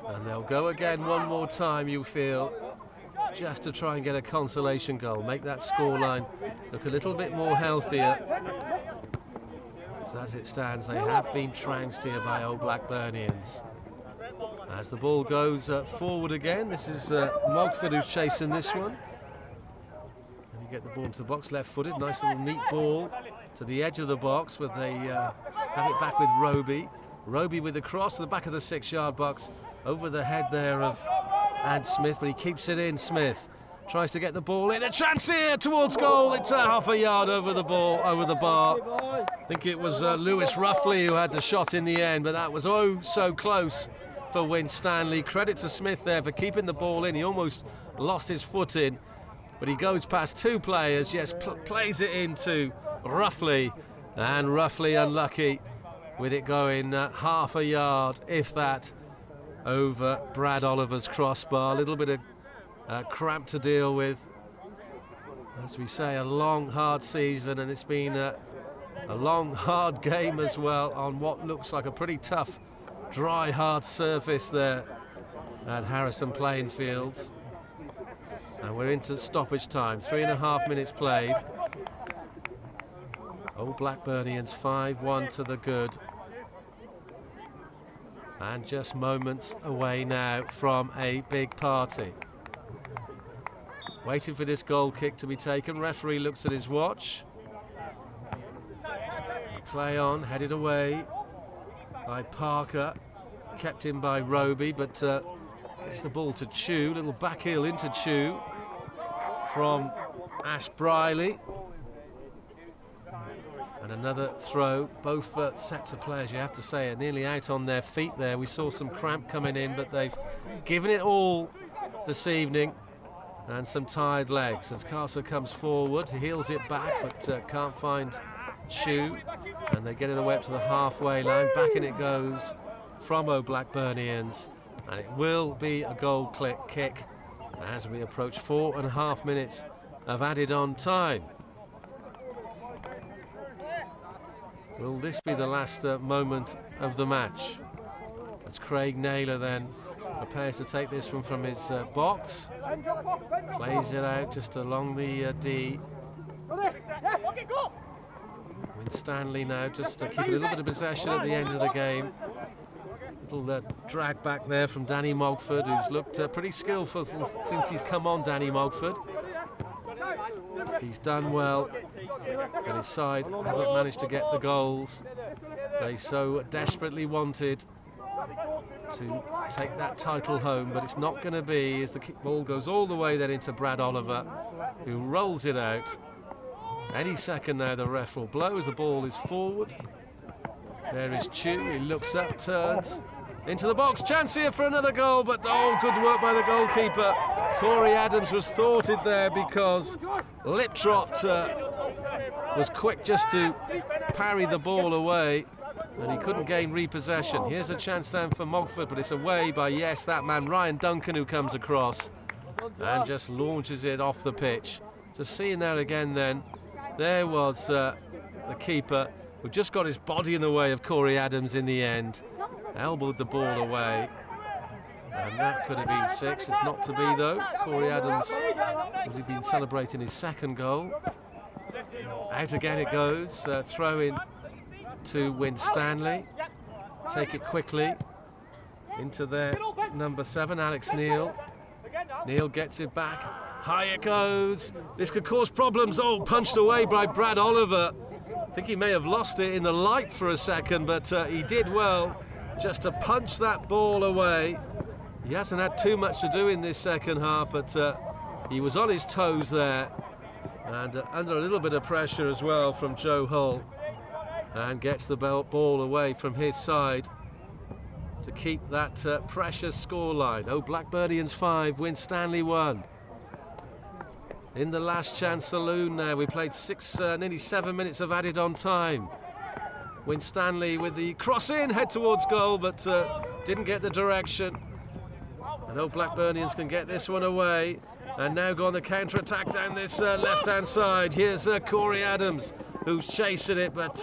And they'll go again one more time, you feel, just to try and get a consolation goal, make that scoreline look a little bit more healthier. So as it stands, they have been trounced here by Old Blackburnians. As the ball goes forward again, this is Mogford who's chasing this one. And you get the ball into the box, left-footed, nice little neat ball to the edge of the box, where they have it back with Roby. Roby with the cross to the back of the 6-yard box, over the head there of Ad Smith, but he keeps it in. Smith tries to get the ball in, a chance here towards goal. It's a half a yard over the ball, over the bar. I think it was Lewis Ruffley who had the shot in the end, but that was oh so close for Winstanley. Credit to Smith there for keeping the ball in. He almost lost his foot in, but he goes past 2 players. Yes, plays it into Ruffley, and Ruffley unlucky with it going half a yard, if that, over Brad Oliver's crossbar. A little bit of cramp to deal with. As we say, a long, hard season, and it's been a long, hard game as well on what looks like a pretty tough, dry, hard surface there at Harrison Playing Fields. And we're into stoppage time, 3.5 minutes played. Old Blackburnians 5-1 to the good. And just moments away now from a big party. Waiting for this goal kick to be taken. Referee looks at his watch. Play on, headed away by Parker. Kept in by Roby, but gets the ball to Chew. Little back heel into Chew from Ash Briley. And another throw. Both sets of players, you have to say, are nearly out on their feet there. We saw some cramp coming in, but they've given it all this evening. And some tired legs as Carson comes forward. He heels it back, but can't find Chew. And they get it away up to the halfway line. Back in it goes from Old Blackburnians. And it will be a goal kick as we approach 4.5 minutes of added on time. Will this be the last moment of the match? As Craig Naylor then prepares to take this one from his box. Plays it out just along the D. Winstanley now just to keep a little bit of possession at the end of the game. Little drag back there from Danny Mogford, who's looked pretty skillful since he's come on, Danny Mogford. He's done well, but his side haven't managed to get the goals they so desperately wanted to take that title home, but it's not going to be, as the ball goes all the way then into Brad Oliver, who rolls it out. Any second now the ref will blow as the ball is forward. There is Chu, he looks up, turns into the box, chance here for another goal, but oh, good work by the goalkeeper. Corey Adams was thwarted there because Liptrot was quick just to parry the ball away, and he couldn't gain repossession. Here's a chance down for Mogford, but it's away by, yes, that man Ryan Duncan, who comes across and just launches it off the pitch. Just seeing there again then, there was the keeper who just got his body in the way of Corey Adams in the end, elbowed the ball away, and that could have been 6. It's not to be though. Corey Adams would have been celebrating his second goal. Out again it goes, throw in to Winstanley. Take it quickly into their number 7, Alex Neil. Neil gets it back. High it goes. This could cause problems. Oh, punched away by Brad Oliver. I think he may have lost it in the light for a second, but he did well just to punch that ball away. He hasn't had too much to do in this second half, but he was on his toes there and under a little bit of pressure as well from Joe Hull, and gets the ball away from his side to keep that precious scoreline. Old Blackburnians 5, Winstanley 1. In the last chance saloon now, we played nearly 7 minutes of added on time. Winstanley with the cross in, head towards goal, but didn't get the direction. And Old Blackburnians can get this one away and now go on the counter-attack down this left-hand side. Here's Corey Adams, who's chasing it, but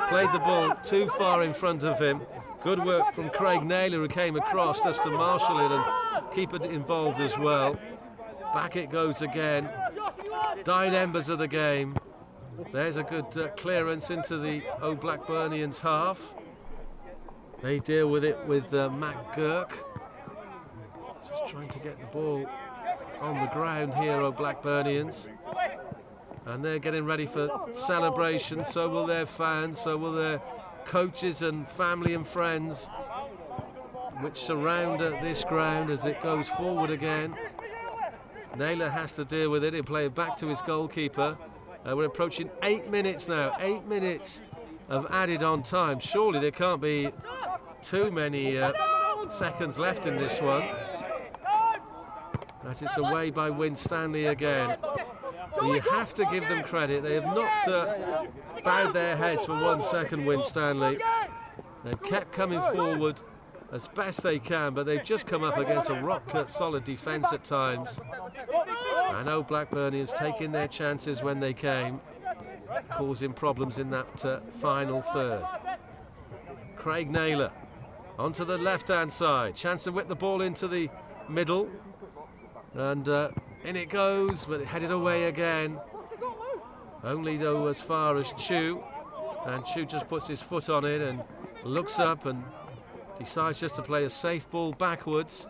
played the ball too far in front of him. Good work from Craig Naylor, who came across just to marshal it and keep it involved as well. Back it goes again. Dying embers of the game. There's a good clearance into the Old Blackburnians half. They deal with it with Matt Girk. Just trying to get the ball on the ground here, Old Blackburnians. And they're getting ready for celebration. So will their fans, so will their coaches and family and friends, which surround this ground as it goes forward again. Naylor has to deal with it. He'll play it back to his goalkeeper. We're approaching 8 minutes now. 8 minutes of added on time. Surely there can't be too many seconds left in this one. As it's away by Winstanley again. You have to give them credit. They have not bowed their heads for 1 second, Winstanley. They've kept coming forward as best they can, but they've just come up against a rock-cut solid defence at times. And Old Blackburnians taking their chances when they came, causing problems in that final third. Craig Naylor onto the left-hand side. Chance to whip the ball into the middle. And in it goes, but headed away again. Only though as far as Chu. And Chu just puts his foot on it and looks up and decides just to play a safe ball backwards.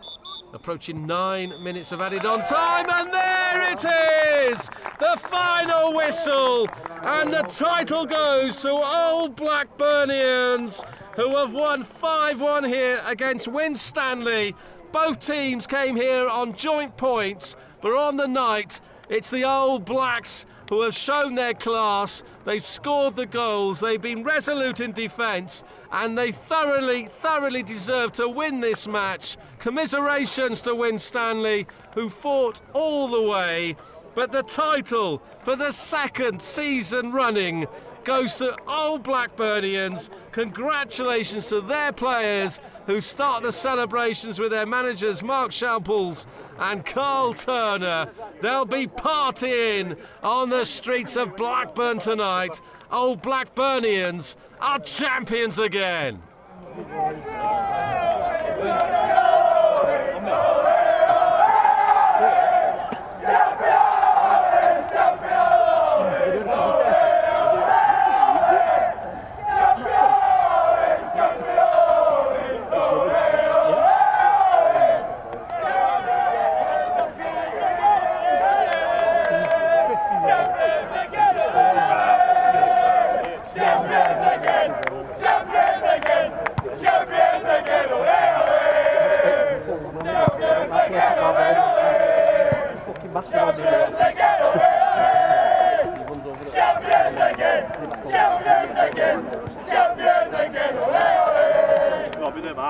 Approaching 9 minutes of added on time, and there it is! The final whistle, and the title goes to Old Blackburnians, who have won 5-1 here against Winstanley. Both teams came here on joint points, but on the night, it's the Old Blacks who have shown their class. They've scored the goals, they've been resolute in defence, and they thoroughly deserve to win this match. Commiserations to Winstanley, who fought all the way, but the title for the second season running goes to Old Blackburnians. Congratulations to their players, who start the celebrations with their managers Mark Shalples and Carl Turner. They'll be partying on the streets of Blackburn tonight. Old Blackburnians are champions again. Massive. again, champions again, ole ole! Robbie the man.